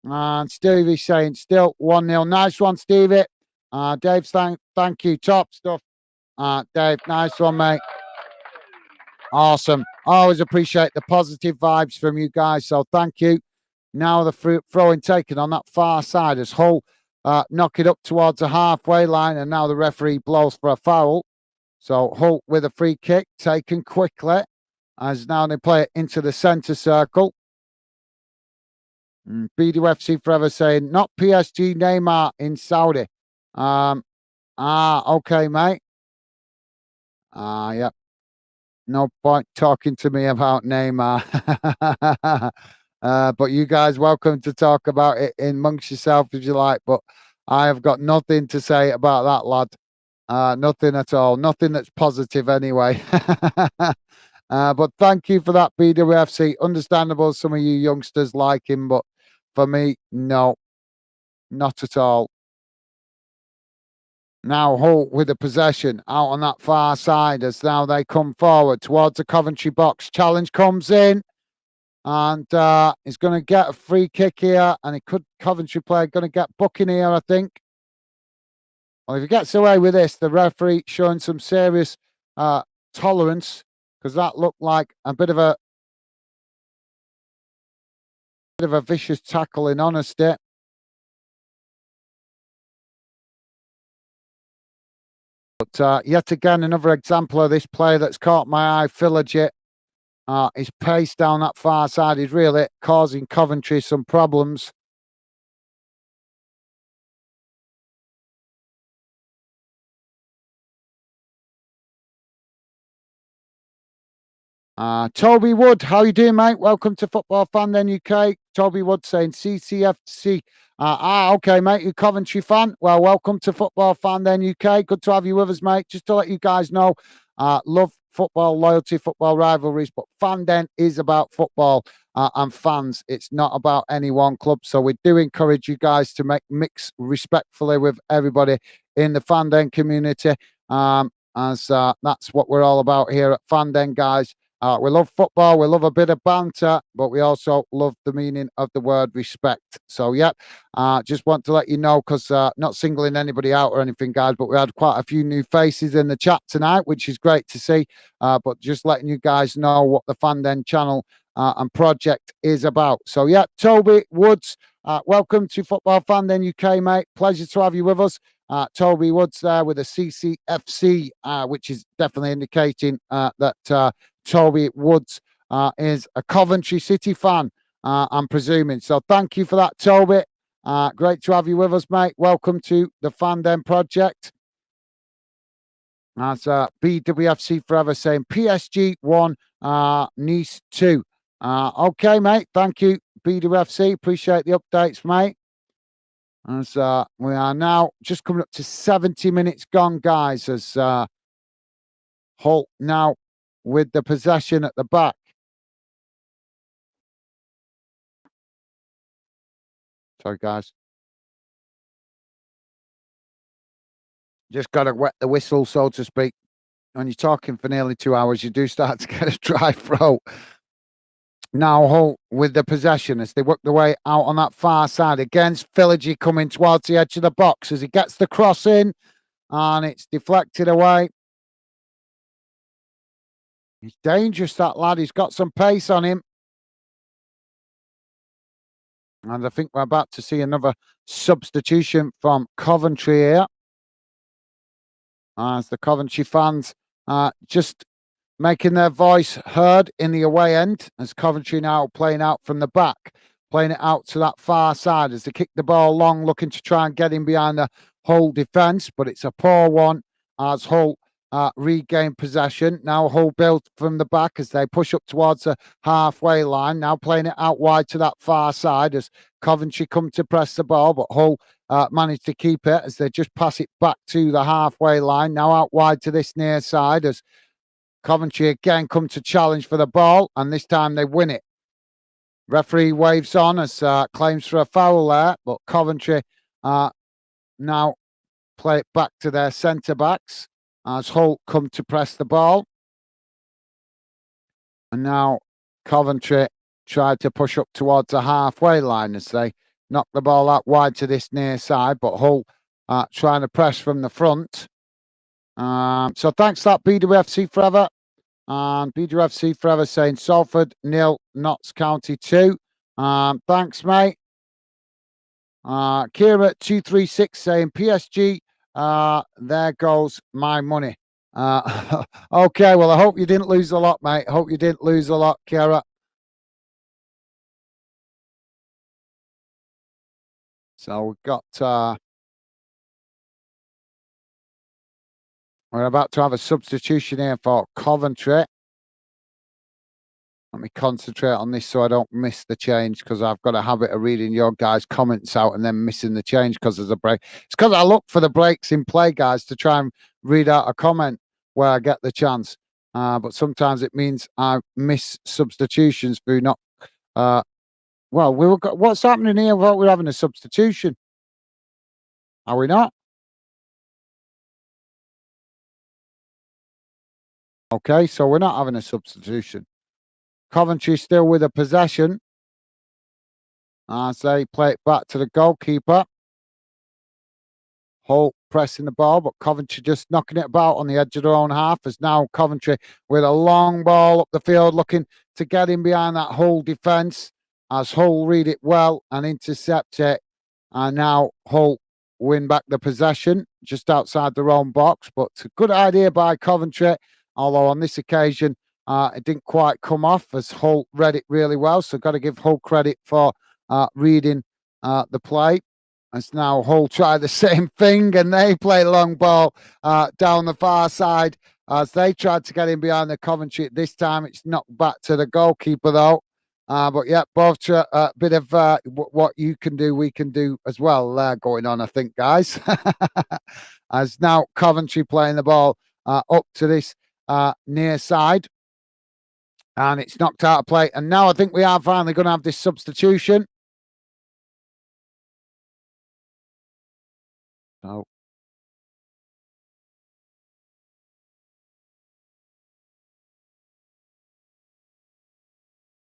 [SPEAKER 1] And Stevie saying still 1-0. Nice one, Stevie. Dave, thank you. Top stuff. Dave, nice one, mate. Awesome. Always appreciate the positive vibes from you guys. So thank you. Now the throw-in taken on that far side as Hull knock it up towards the halfway line, and now the referee blows for a foul. So Hull with a free kick taken quickly as now they play it into the centre circle. BDFC Forever saying, not PSG, Neymar in Saudi. Okay, mate. Yeah. No point talking to me about Neymar. But you guys welcome to talk about it amongst yourself if you like. But I have got nothing to say about that lad. Nothing at all. Nothing that's positive anyway. But thank you for that, BWFC. Understandable, some of you youngsters like him, but for me, no, not at all. Now Hull with the possession out on that far side as now they come forward towards the Coventry box. Challenge comes in and he's going to get a free kick here, and he could Coventry player going to get booking here, I think. Well, if he gets away with this, the referee showing some serious tolerance, because that looked like a bit of a vicious tackle in honesty. But yet again, another example of this player that's caught my eye, Philogit. His pace down that far side is really causing Coventry some problems. Toby Wood, how you doing, mate? Welcome to Football Fan Then UK. Toby Wood saying CCFC. Okay, mate, you Coventry fan. Well, welcome to Football Fan Then UK. Good to have you with us, mate. Just to let you guys know, love football, loyalty, football rivalries, but Fan Den is about football and fans. It's not about any one club. So we do encourage you guys to mix respectfully with everybody in the Fan Den community. As that's what we're all about here at Fan Den, guys. We love football, we love a bit of banter, but we also love the meaning of the word respect. So, yeah, just want to let you know, because not singling anybody out or anything, guys, but we had quite a few new faces in the chat tonight, which is great to see. But just letting you guys know what the Fan Den channel and project is about. So, yeah, Toby Woods, welcome to Football Fan Den UK, mate. Pleasure to have you with us. Toby Woods there with a CCFC, which is definitely indicating that Toby Woods is a Coventry City fan, I'm presuming. So thank you for that, Toby. Great to have you with us, mate. Welcome to the Fan Den project. That's BWFC Forever saying PSG 1, Nice 2. Okay, mate. Thank you, BWFC. Appreciate the updates, mate. As we are now just coming up to 70 minutes gone, guys, as Hull now with the possession at the back. Sorry, guys. Just got to wet the whistle, so to speak. When you're talking for nearly 2 hours, you do start to get a dry throat. Now Hull with the possession as they work their way out on that far side against Philogit coming towards the edge of the box as he gets the cross in and it's deflected away. He's dangerous, that lad. He's got some pace on him. And I think we're about to see another substitution from Coventry here. As the Coventry fans just making their voice heard in the away end, as Coventry now playing out from the back, playing it out to that far side as they kick the ball long, looking to try and get in behind the Hull defence, but it's a poor one as Hull regain possession. Now Hull build from the back as they push up towards the halfway line, now playing it out wide to that far side as Coventry come to press the ball, but Hull managed to keep it as they just pass it back to the halfway line, now out wide to this near side as Coventry again come to challenge for the ball, and this time they win it. Referee waves on as claims for a foul there, but Coventry now play it back to their centre-backs as Hull come to press the ball. And now Coventry tried to push up towards the halfway line as they knock the ball out wide to this near side, but Hull trying to press from the front. So thanks for that, BWFC Forever. And BWFC Forever saying Salford 0, Notts County 2. Thanks, mate. Kira 236 saying PSG, there goes my money. Okay, well, I hope you didn't lose a lot, mate. I hope you didn't lose a lot, Kira. So we've got we're about to have a substitution here for Coventry. Let me concentrate on this so I don't miss the change, because I've got a habit of reading your guys' comments out and then missing the change because there's a break. It's because I look for the breaks in play, guys, to try and read out a comment where I get the chance. But sometimes it means I miss substitutions through not. Well, what's happening here? Well, we're having a substitution. Are we not? Okay, so we're not having a substitution. Coventry still with a possession as they play it back to the goalkeeper. Hull pressing the ball, but Coventry just knocking it about on the edge of their own half. As now Coventry with a long ball up the field, looking to get in behind that Hull defence. As Hull read it well and intercept it, and now Hull win back the possession just outside their own box. But it's a good idea by Coventry, although on this occasion it didn't quite come off as Hull read it really well. So got to give Hull credit for reading the play. As now Hull try the same thing and they play long ball down the far side as they tried to get in behind the Coventry. This time it's knocked back to the goalkeeper though. But yeah, both a bit of what you can do, we can do as well going on, I think, guys. As now Coventry playing the ball up to this near side. And it's knocked out of play. And now I think we are finally going to have this substitution.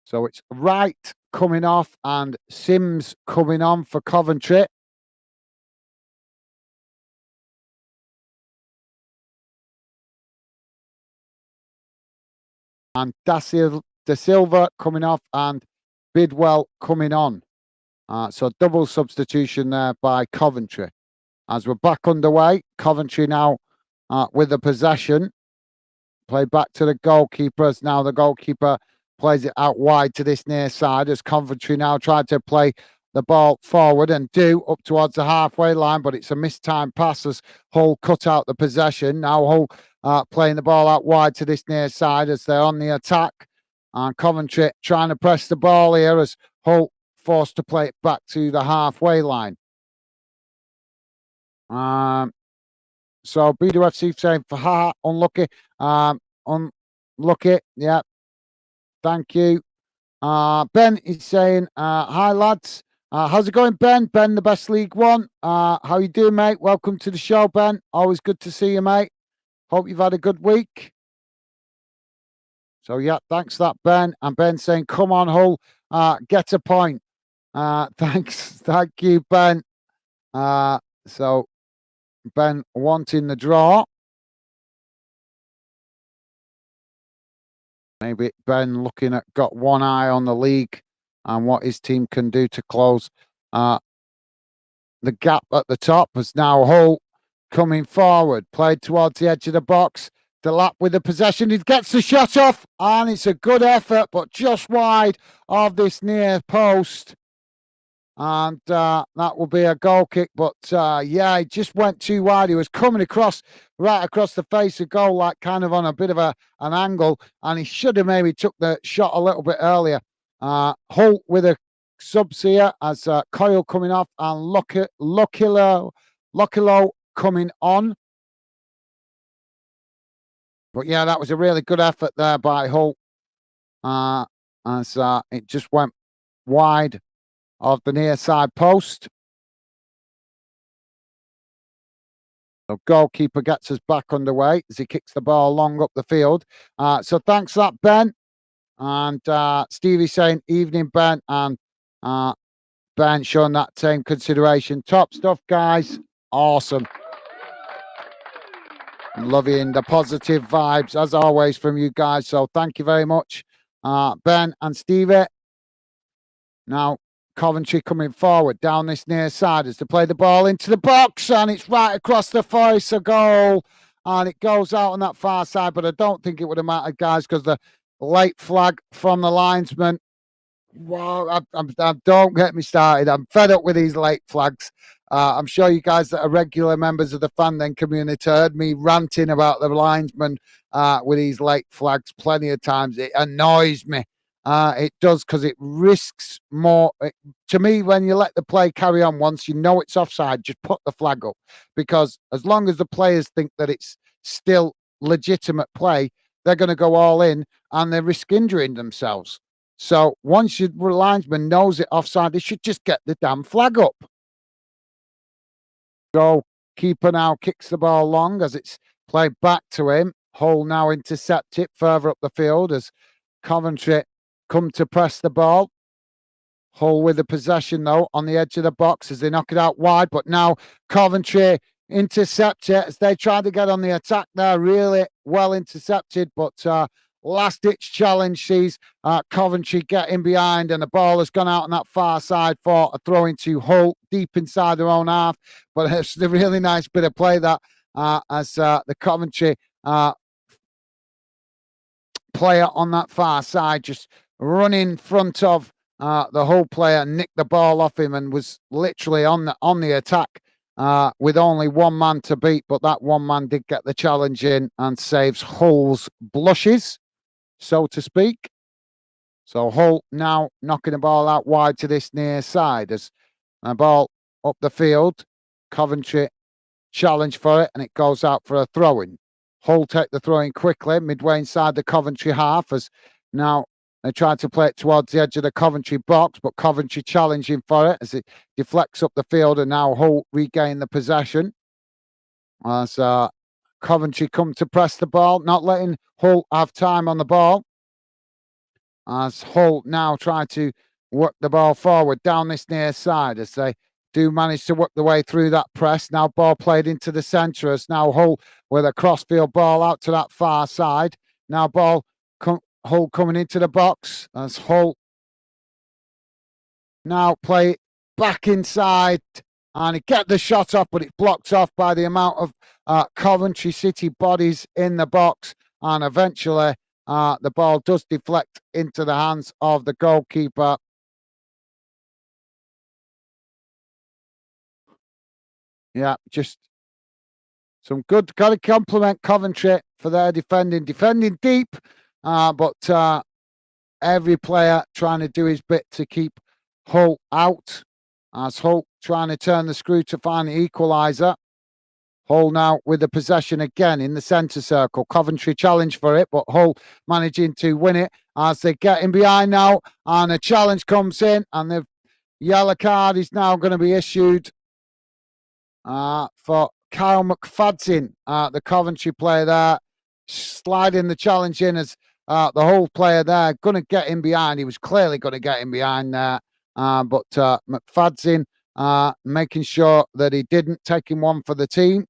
[SPEAKER 1] So it's Wright coming off and Sims coming on for Coventry. And Da Silva coming off and Bidwell coming on. So double substitution there by Coventry. As we're back underway, Coventry now with the possession. Play back to the goalkeeper as now the goalkeeper plays it out wide to this near side as Coventry now tried to play the ball forward and do up towards the halfway line, but it's a mistimed pass as Hull cut out the possession. Now Hull playing the ball out wide to this near side as they're on the attack. And Coventry trying to press the ball here as Hull forced to play it back to the halfway line. So BDO FC saying for unlucky. Unlucky. Yeah. Thank you. Ben is saying, hi lads. How's it going, Ben? Ben, the best League One. How you doing, mate? Welcome to the show, Ben. Always good to see you, mate. Hope you've had a good week. So yeah, thanks for that, Ben. And Ben saying, come on, Hull, get a point. Thanks. Thank you, Ben. So Ben wanting the draw. Maybe Ben looking at got one eye on the league and what his team can do to close the gap at the top. As now Hull coming forward, played towards the edge of the box. Delap with the possession. He gets the shot off, and it's a good effort, but just wide of this near post. And that will be a goal kick. But yeah, he just went too wide. He was coming across, right across the face of goal, like kind of on a bit of an angle. And he should have maybe took the shot a little bit earlier. Hull with a subs here as Coyle coming off and Lockilo coming on. But yeah, that was a really good effort there by Hull. As it just went wide of the near side post. So goalkeeper gets us back underway as he kicks the ball long up the field. So thanks for that, Ben. And Stevie saying, evening, Ben. And Ben showing that same consideration. Top stuff, guys. Awesome. Loving the positive vibes, as always, from you guys. So thank you very much, Ben and Stevie. Now, Coventry coming forward down this near side as they play the ball into the box, and it's right across the face, a goal, and it goes out on that far side. But I don't think it would have mattered, guys, because the late flag from the linesman. Wow, don't get me started. I'm fed up with these late flags. I'm sure you guys that are regular members of the fan then community heard me ranting about the linesman with these late flags plenty of times. It annoys me. It does, because it risks more. To me, when you let the play carry on, once you know it's offside, just put the flag up, because as long as the players think that it's still legitimate play, they're going to go all in and they risk injuring themselves. So once your linesman knows it offside, they should just get the damn flag up. So keeper now kicks the ball long as it's played back to him. Hull now intercept it further up the field as Coventry come to press the ball. Hull with the possession, though, on the edge of the box as they knock it out wide. But now Coventry intercept it as they try to get on the attack there. Really well intercepted, but last-ditch challenge sees Coventry getting behind, and the ball has gone out on that far side for a throw into Hull, deep inside their own half. But it's a really nice bit of play that as the Coventry player on that far side just run in front of the Hull player, nicked the ball off him, and was literally on the attack with only one man to beat. But that one man did get the challenge in and saves Hull's blushes, so to speak. So Hull now knocking the ball out wide to this near side as a ball up the field. Coventry challenge for it, and it goes out for a throw-in. Hull take the throw-in quickly, midway inside the Coventry half, as now they try to play it towards the edge of the Coventry box, but Coventry challenging for it as it deflects up the field, and now Hull regain the possession. As Coventry come to press the ball, not letting Hull have time on the ball. As Hull now try to work the ball forward down this near side as they do manage to work the way through that press. Now ball played into the centre as now Hull with a crossfield ball out to that far side. Now ball Hull coming into the box as Hull now play back inside and get the shot off, but it's blocked off by the amount of Coventry City bodies in the box, and eventually the ball does deflect into the hands of the goalkeeper. Yeah, just some good. Got to compliment Coventry for their defending deep, but every player trying to do his bit to keep Hull out. As Hull trying to turn the screw to find the equalizer. Hull now with the possession again in the centre circle. Coventry challenge for it, but Hull managing to win it as they get in behind now, and a challenge comes in, and the yellow card is now going to be issued for Kyle McFadden, the Coventry player there, sliding the challenge in as the Hull player there going to get in behind. He was clearly going to get in behind there, but McFadden making sure that he didn't, taking one for the team.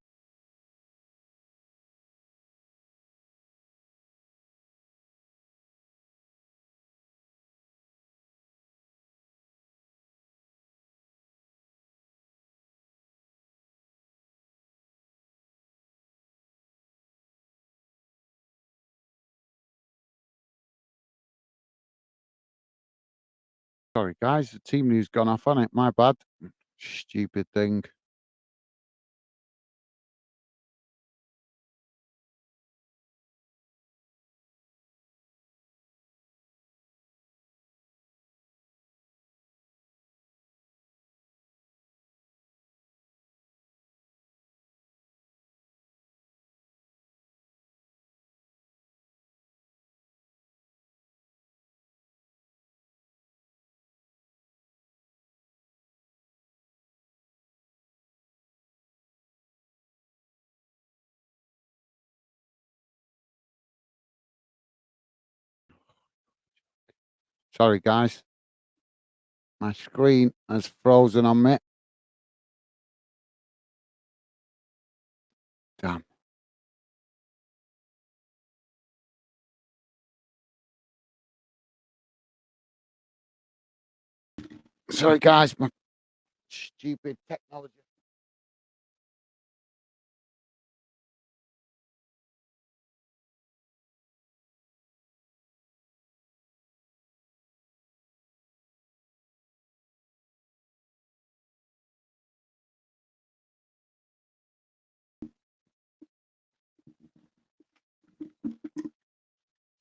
[SPEAKER 1] Sorry, guys, the team news gone off on it. My bad. Stupid thing. Sorry, guys. My screen has frozen on me. Damn. Sorry, guys. My stupid technology.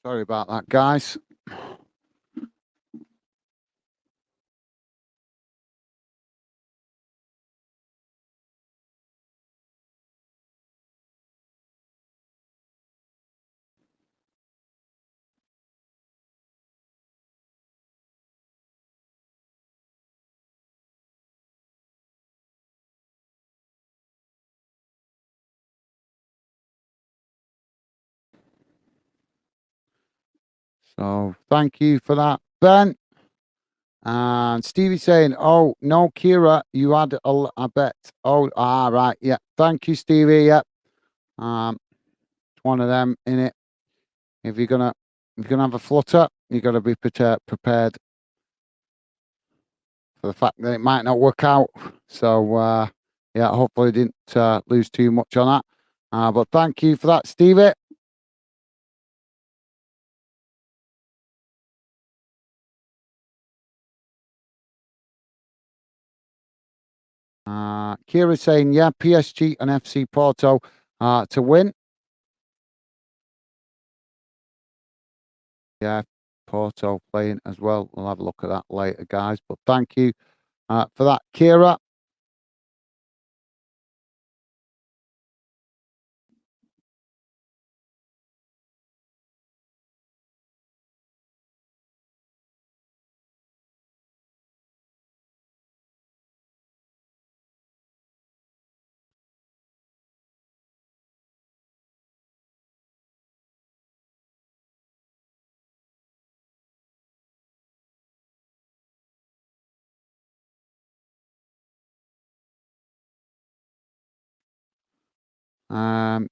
[SPEAKER 1] Sorry about that, guys. So thank you for that, Ben. And Stevie saying, "Oh no, Kira, you had a bet." Oh, right, yeah. Thank you, Stevie. Yeah, it's one of them in it. If you're gonna have a flutter, you got to be prepared for the fact that it might not work out. So yeah, hopefully didn't lose too much on that. But thank you for that, Stevie. Kira's saying, yeah, PSG and FC Porto to win. Yeah, Porto playing as well. We'll have a look at that later, guys. But thank you for that, Kira. Um,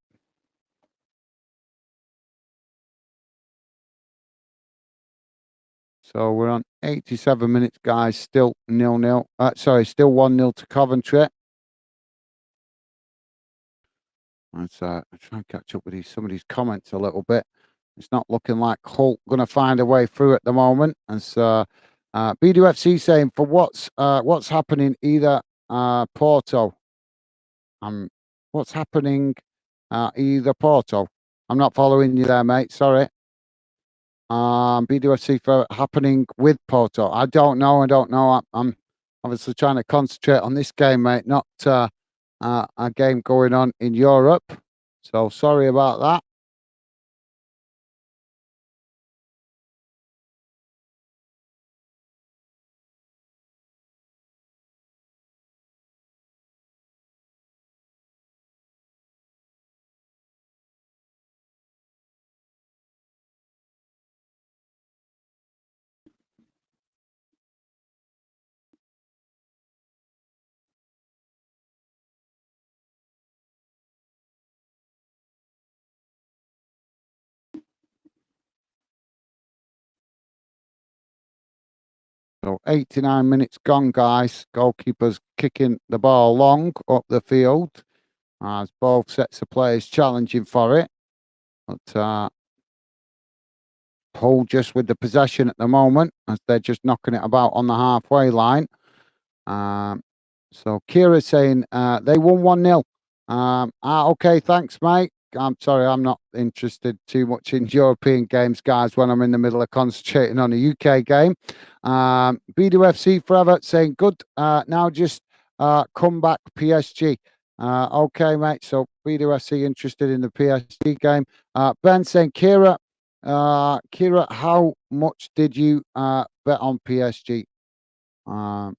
[SPEAKER 1] so we're on 87 minutes, guys. Still 0-0. Sorry, still 1-0 to Coventry. Let's try and catch up with some of these comments a little bit. It's not looking like Hull going to find a way through at the moment. And so BDFC saying, for what's happening, either Porto. What's happening, either Porto? I'm not following you there, mate. Sorry. BDFC for happening with Porto. I don't know. I'm obviously trying to concentrate on this game, mate, not a game going on in Europe. So sorry about that. So 89 minutes gone, guys. Goalkeeper's kicking the ball long up the field as both sets of players challenging for it. But Hull just with the possession at the moment as they're just knocking it about on the halfway line. So Kira's saying they won 1-0. Okay, thanks, mate. I'm sorry, I'm not interested too much in European games, guys, when I'm in the middle of concentrating on a UK game. BDFC Forever saying, good. Now just come back PSG. Okay, mate. So BDFC interested in the PSG game. Ben saying, Kira, how much did you bet on PSG? $500.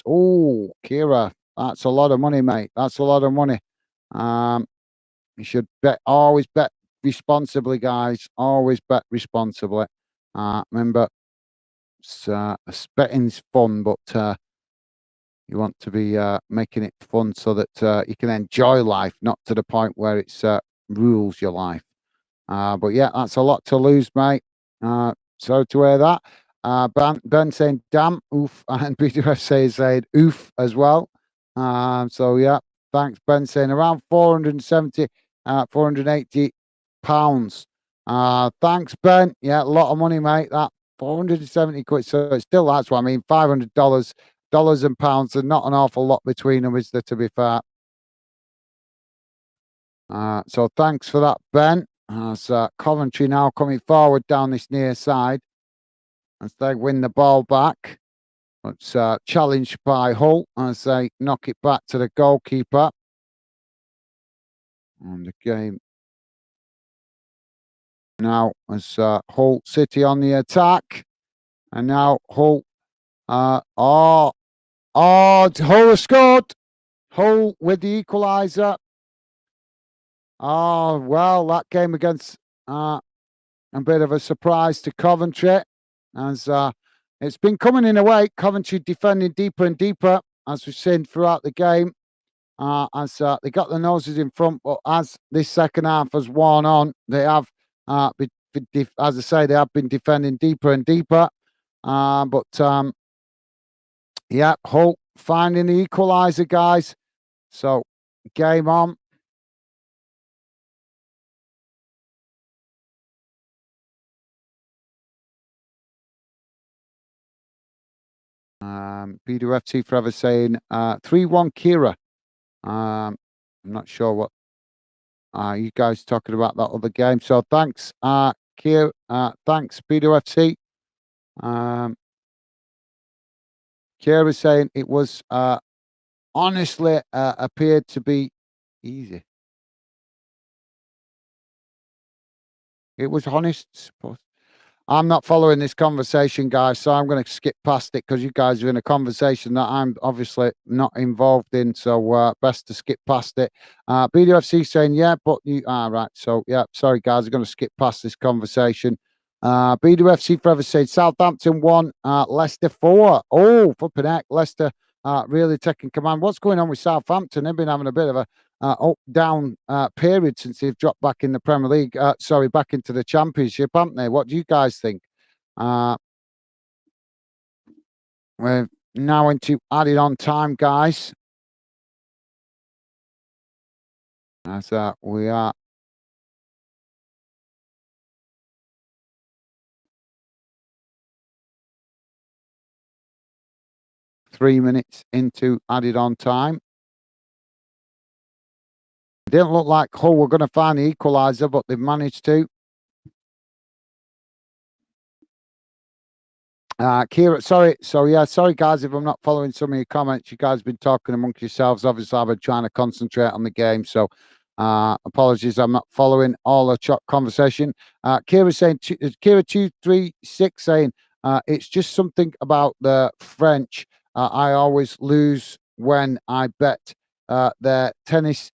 [SPEAKER 1] Oh, Kira, that's a lot of money, mate. That's a lot of money. You should always bet responsibly, guys. Always bet responsibly. Remember, betting's fun, but you want to be making it fun so that you can enjoy life, not to the point where it's rules your life. But yeah, that's a lot to lose, mate. So to hear that. Ben saying damn, oof, and BWFC is saying oof as well. So yeah, thanks, Ben saying around 470, 480 pounds. Thanks, Ben. Yeah, a lot of money, mate. That 470 quid. So it's still, that's what I mean, $500 and pounds, and not an awful lot between them, is there, to be fair? So thanks for that, Ben. As Coventry now coming forward down this near side as they win the ball back. It's challenged by Hull as they knock it back to the goalkeeper. And the game now as Hull City on the attack. And now Hull, Hull has scored. Hull with the equalizer. Oh, well, that game against a bit of a surprise to Coventry, as it's been coming in a way. Coventry defending deeper and deeper, as we've seen throughout the game. As they got their noses in front, but as this second half has worn on, they have, as I say, they have been defending deeper and deeper. Yeah, Hull finding the equaliser, guys. So, game on. BWFT Forever saying 3-1 Kira. I'm not sure what you guys talking about that other game. So thanks, Kira. Thanks, BWFT. Kira is saying it was honestly appeared to be easy. It was honest. I'm not following this conversation, guys, so I'm going to skip past it because you guys are in a conversation that I'm obviously not involved in. So best to skip past it. BDFC saying, yeah, but you are right. So, yeah, sorry, guys, I'm going to skip past this conversation. BDFC Forever said Southampton 1, Leicester 4. Oh, flipping heck, Leicester really taking command. What's going on with Southampton? They've been having a bit of a up-down period since they've dropped back in the Premier League. Back into the Championship, haven't they? What do you guys think? We're now into added on time, guys. As we are three minutes into added on time. It didn't look like Hull were going to find the equaliser, but they've managed to. Kira, sorry guys if I'm not following some of your comments. You guys have been talking amongst yourselves. Obviously, I've been trying to concentrate on the game, so apologies, I'm not following all the conversation. Kira saying, Kira 236 saying, it's just something about the French. I always lose when I bet their tennis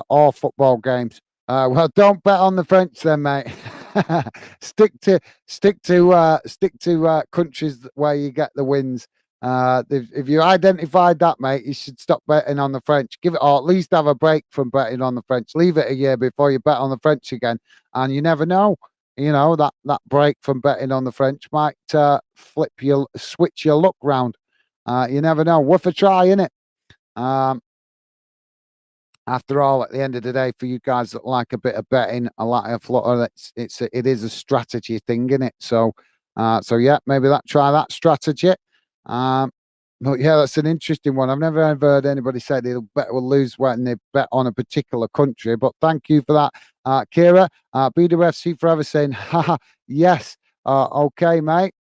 [SPEAKER 1] or football games. Well, don't bet on the French then, mate. stick to countries where you get the wins. If you identified that, mate, you should stop betting on the French. Give it, or at least have a break from betting on the French. Leave it a year before you bet on the French again, and you never know. You know that break from betting on the French might switch your luck round. You never know. Worth a try, innit? After all, at the end of the day, for you guys that like a bit of betting, a lot of flutter, it is a strategy thing, isn't it? So yeah, maybe try that strategy. But yeah, that's an interesting one. I've never ever heard anybody say they'll lose when they bet on a particular country. But thank you for that, Kira. BWFC Forever saying, haha, yes. Okay, mate.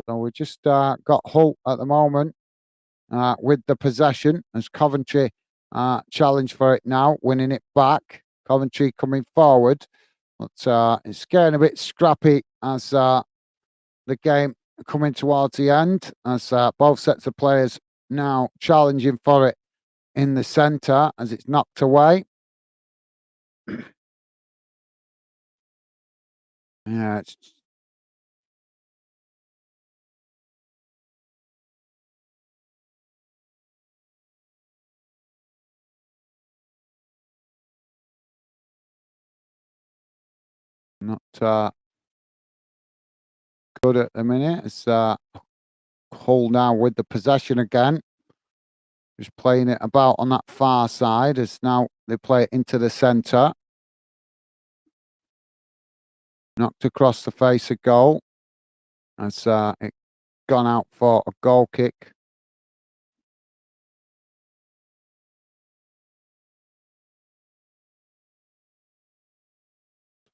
[SPEAKER 1] So we just got Hull at the moment. With the possession as Coventry challenge for it now, winning it back. Coventry coming forward, but it's getting a bit scrappy as the game coming towards the end, as both sets of players now challenging for it in the centre as it's knocked away. Yeah, it's not good at the minute. It's Hull now with the possession again. Just playing it about on that far side as now they play it into the centre. Knocked across the face of goal as it gone out for a goal kick.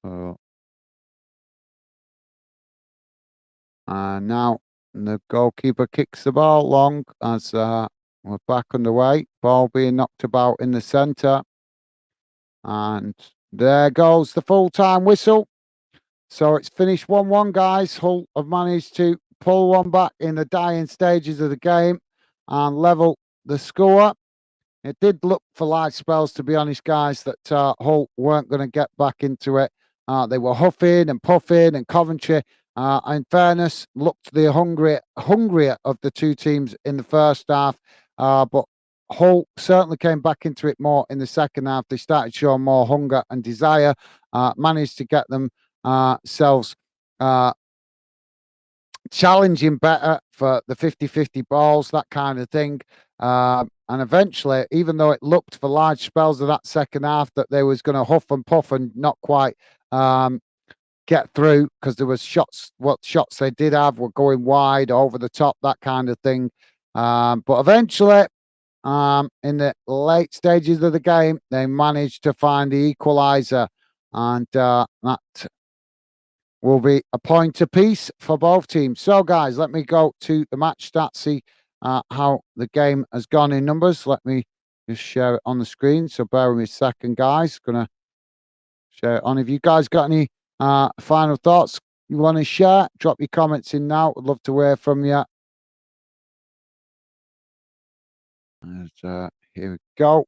[SPEAKER 1] So, now the goalkeeper kicks the ball long as we're back underway. Ball being knocked about in the centre. And there goes the full-time whistle. So it's finished 1-1, guys. Hull have managed to pull one back in the dying stages of the game and level the score. It did look for light spells, to be honest, guys, that Hull weren't going to get back into it. They were huffing and puffing, and Coventry, in fairness, looked the hungrier of the two teams in the first half. But Hull certainly came back into it more in the second half. They started showing more hunger and desire, managed to get themselves challenging better for the 50-50 balls, that kind of thing. And eventually, even though it looked for large spells of that second half that they was going to huff and puff and not quite get through, because there was what shots they did have were going wide, over the top, that kind of thing. But eventually, in the late stages of the game, they managed to find the equalizer, and that will be a point apiece for both teams. So, guys, let me go to the match stats, see how the game has gone in numbers. Let me just share it on the screen. So, bear with me a second, guys. Gonna share it on. If you guys got any final thoughts you want to share, drop your comments in now. I'd love to hear from you. And, here we go.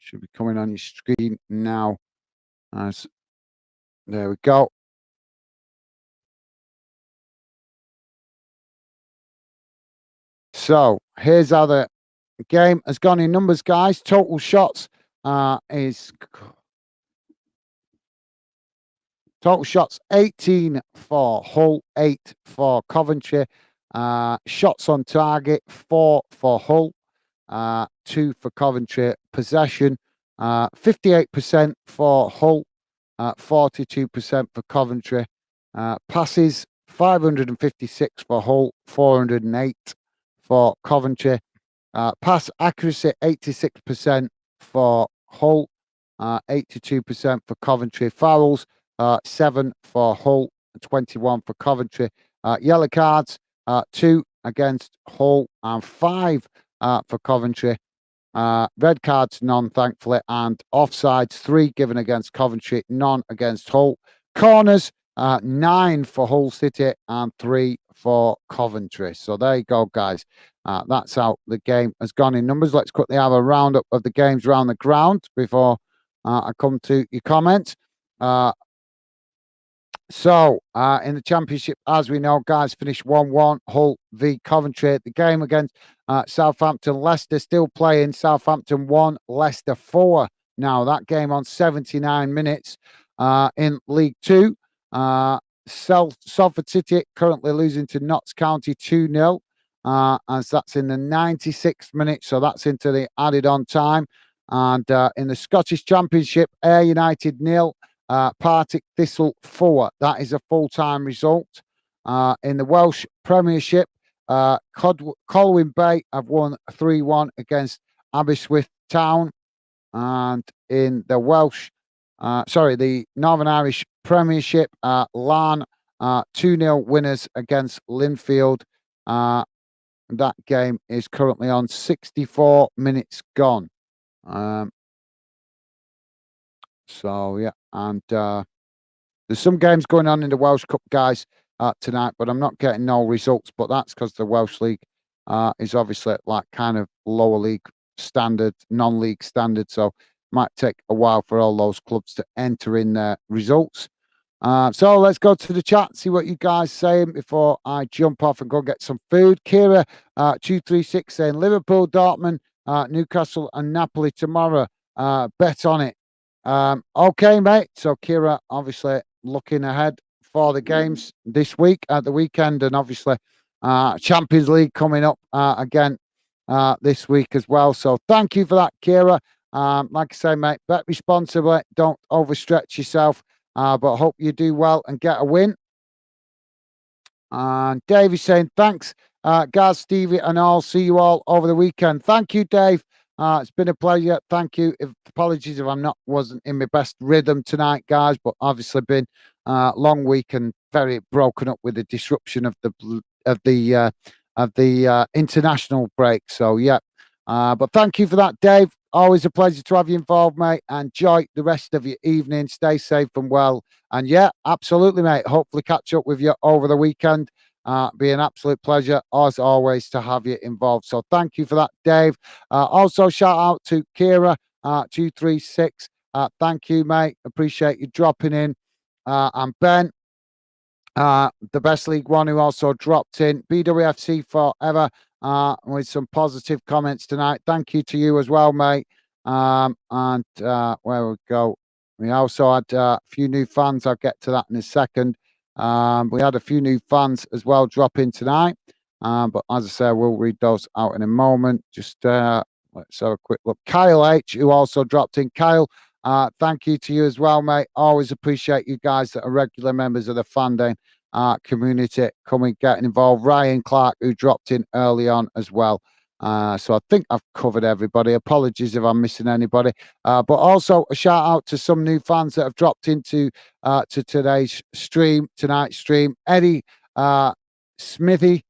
[SPEAKER 1] Should be coming on your screen now. There we go. So here's how the game has gone in numbers, guys. Total shots is total shots 18 for Hull, 8 for Coventry. Shots on target 4 for Hull, 2 for Coventry. Possession 58% for Hull, 42% for Coventry. Passes 556 for Hull, 408 for Coventry. Pass accuracy 86% for Hull, 82% for Coventry. Fouls 7 for Hull, 21 for Coventry. Yellow cards 2 against Hull and 5 for Coventry. Red cards none, thankfully, and offsides 3 given against Coventry, none against Hull. Corners 9 for Hull City and 3 for Coventry. So there you go, guys. That's how the game has gone in numbers. Let's quickly have a roundup of the games around the ground before I come to your comments. So, in the Championship, as we know, guys, finished 1-1, Hull v Coventry. The game against Southampton, Leicester still playing. Southampton 1, Leicester 4. Now, that game on 79 minutes. In League 2, Salford City currently losing to Notts County 2-0, as that's in the 96th minute, so that's into the added on time. And in the Scottish Championship, Ayr United 0, Partick Thistle 4. That is a full-time result. In the Welsh Premiership, Colwyn Bay have won 3-1 against Aberystwyth Town. And in the the Northern Irish Premiership, Larne 2-0 winners against Linfield. That game is currently on 64 minutes gone. So, yeah, and there's some games going on in the Welsh Cup, guys, tonight, but I'm not getting no results. But that's because the Welsh League is obviously like kind of lower league standard, non-league standard. So it might take a while for all those clubs to enter in their results. So let's go to the chat, see what you guys saying before I jump off and go get some food. Kira 236 saying Liverpool, Dortmund, Newcastle, and Napoli tomorrow. Bet on it. Okay, mate. So Kira obviously looking ahead for the games this week at the weekend, and obviously Champions League coming up again this week as well. So thank you for that, Kira. Like I say, mate, bet responsibly. Don't overstretch yourself. But hope you do well and get a win. And Dave is saying, thanks, Gaz, Stevie, and I'll see you all over the weekend. Thank you, Dave. It's been a pleasure. Thank you. Apologies if wasn't in my best rhythm tonight, guys, but obviously been a long week and very broken up with the disruption of the international break. So yeah. But thank you for that, Dave. Always a pleasure to have you involved, mate. Enjoy the rest of your evening. Stay safe and well. And yeah, absolutely, mate. Hopefully catch up with you over the weekend. Be an absolute pleasure, as always, to have you involved. So thank you for that, Dave. Also, shout out to Kira 236. Thank you, mate. Appreciate you dropping in. and Ben. The Best League One, who also dropped in. BWFC Forever, with some positive comments tonight. Thank you to you as well, mate. And where we go, we also had a few new fans. I'll get to that in a second. We had a few new fans as well drop in tonight. But as I say, we'll read those out in a moment. Just let's have a quick look. Kyle H, who also dropped in. Kyle, thank you to you as well, mate. Always appreciate you guys that are regular members of the Fandom community coming, getting involved. Ryan Clark, who dropped in early on as well. So I think I've covered everybody. Apologies if I'm missing anybody. But also a shout out to some new fans that have dropped into to today's stream, tonight's stream. Eddie Smithy.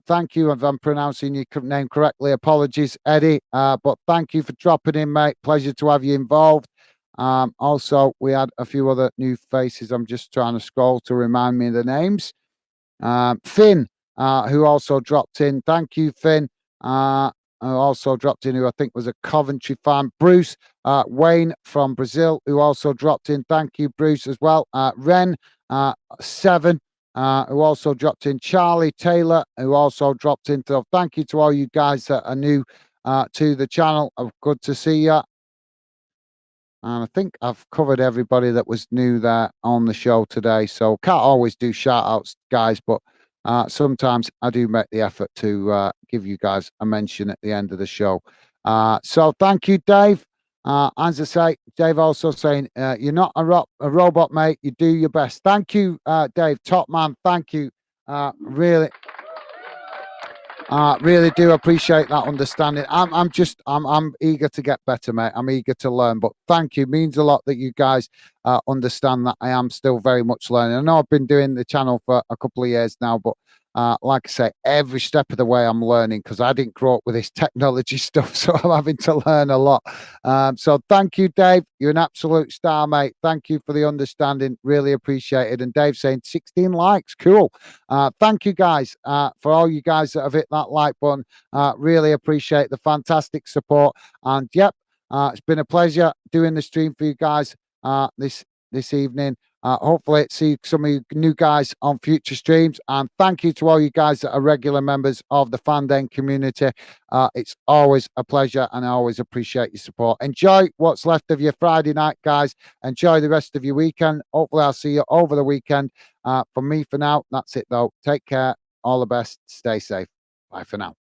[SPEAKER 1] Thank you if I'm pronouncing your name correctly. Apologies, Eddie. But thank you for dropping in, mate. Pleasure to have you involved. Also, we had a few other new faces. I'm just trying to scroll to remind me of the names. Finn, who also dropped in. Thank you, Finn. Who also dropped in, who I think was a Coventry fan. Bruce, Wayne from Brazil, who also dropped in. Thank you, Bruce, as well. Ren, 7. Who also dropped in. Charlie Taylor, who also dropped in. So thank you to all you guys that are new to the channel. Good to see you. And I think I've covered everybody that was new there on the show today. So can't always do shout outs, guys, but sometimes I do make the effort to give you guys a mention at the end of the show. So thank you, Dave. As I say, Dave also saying, you're not a robot, mate. You do your best. Thank you, Dave. Top man. Thank you. Really do appreciate that understanding. I'm eager to get better, mate. I'm eager to learn. But thank you. It means a lot that you guys understand that I am still very much learning. I know I've been doing the channel for a couple of years now, but like I say, every step of the way I'm learning, because I didn't grow up with this technology stuff, so I'm having to learn a lot. So thank you, Dave. You're an absolute star, mate. Thank you for the understanding. Really appreciate it. And Dave saying 16 likes. Cool. Thank you, guys, for all you guys that have hit that like button. Really appreciate the fantastic support. And yep, it's been a pleasure doing the stream for you guys this evening. Hopefully see some of you new guys on future streams, and thank you to all you guys that are regular members of the Fandom community. It's always a pleasure, and I always appreciate your support. Enjoy what's left of your Friday night, guys. Enjoy the rest of your weekend. Hopefully I'll see you over the weekend. From me for now, that's it though. Take care. All the best. Stay safe. Bye for now.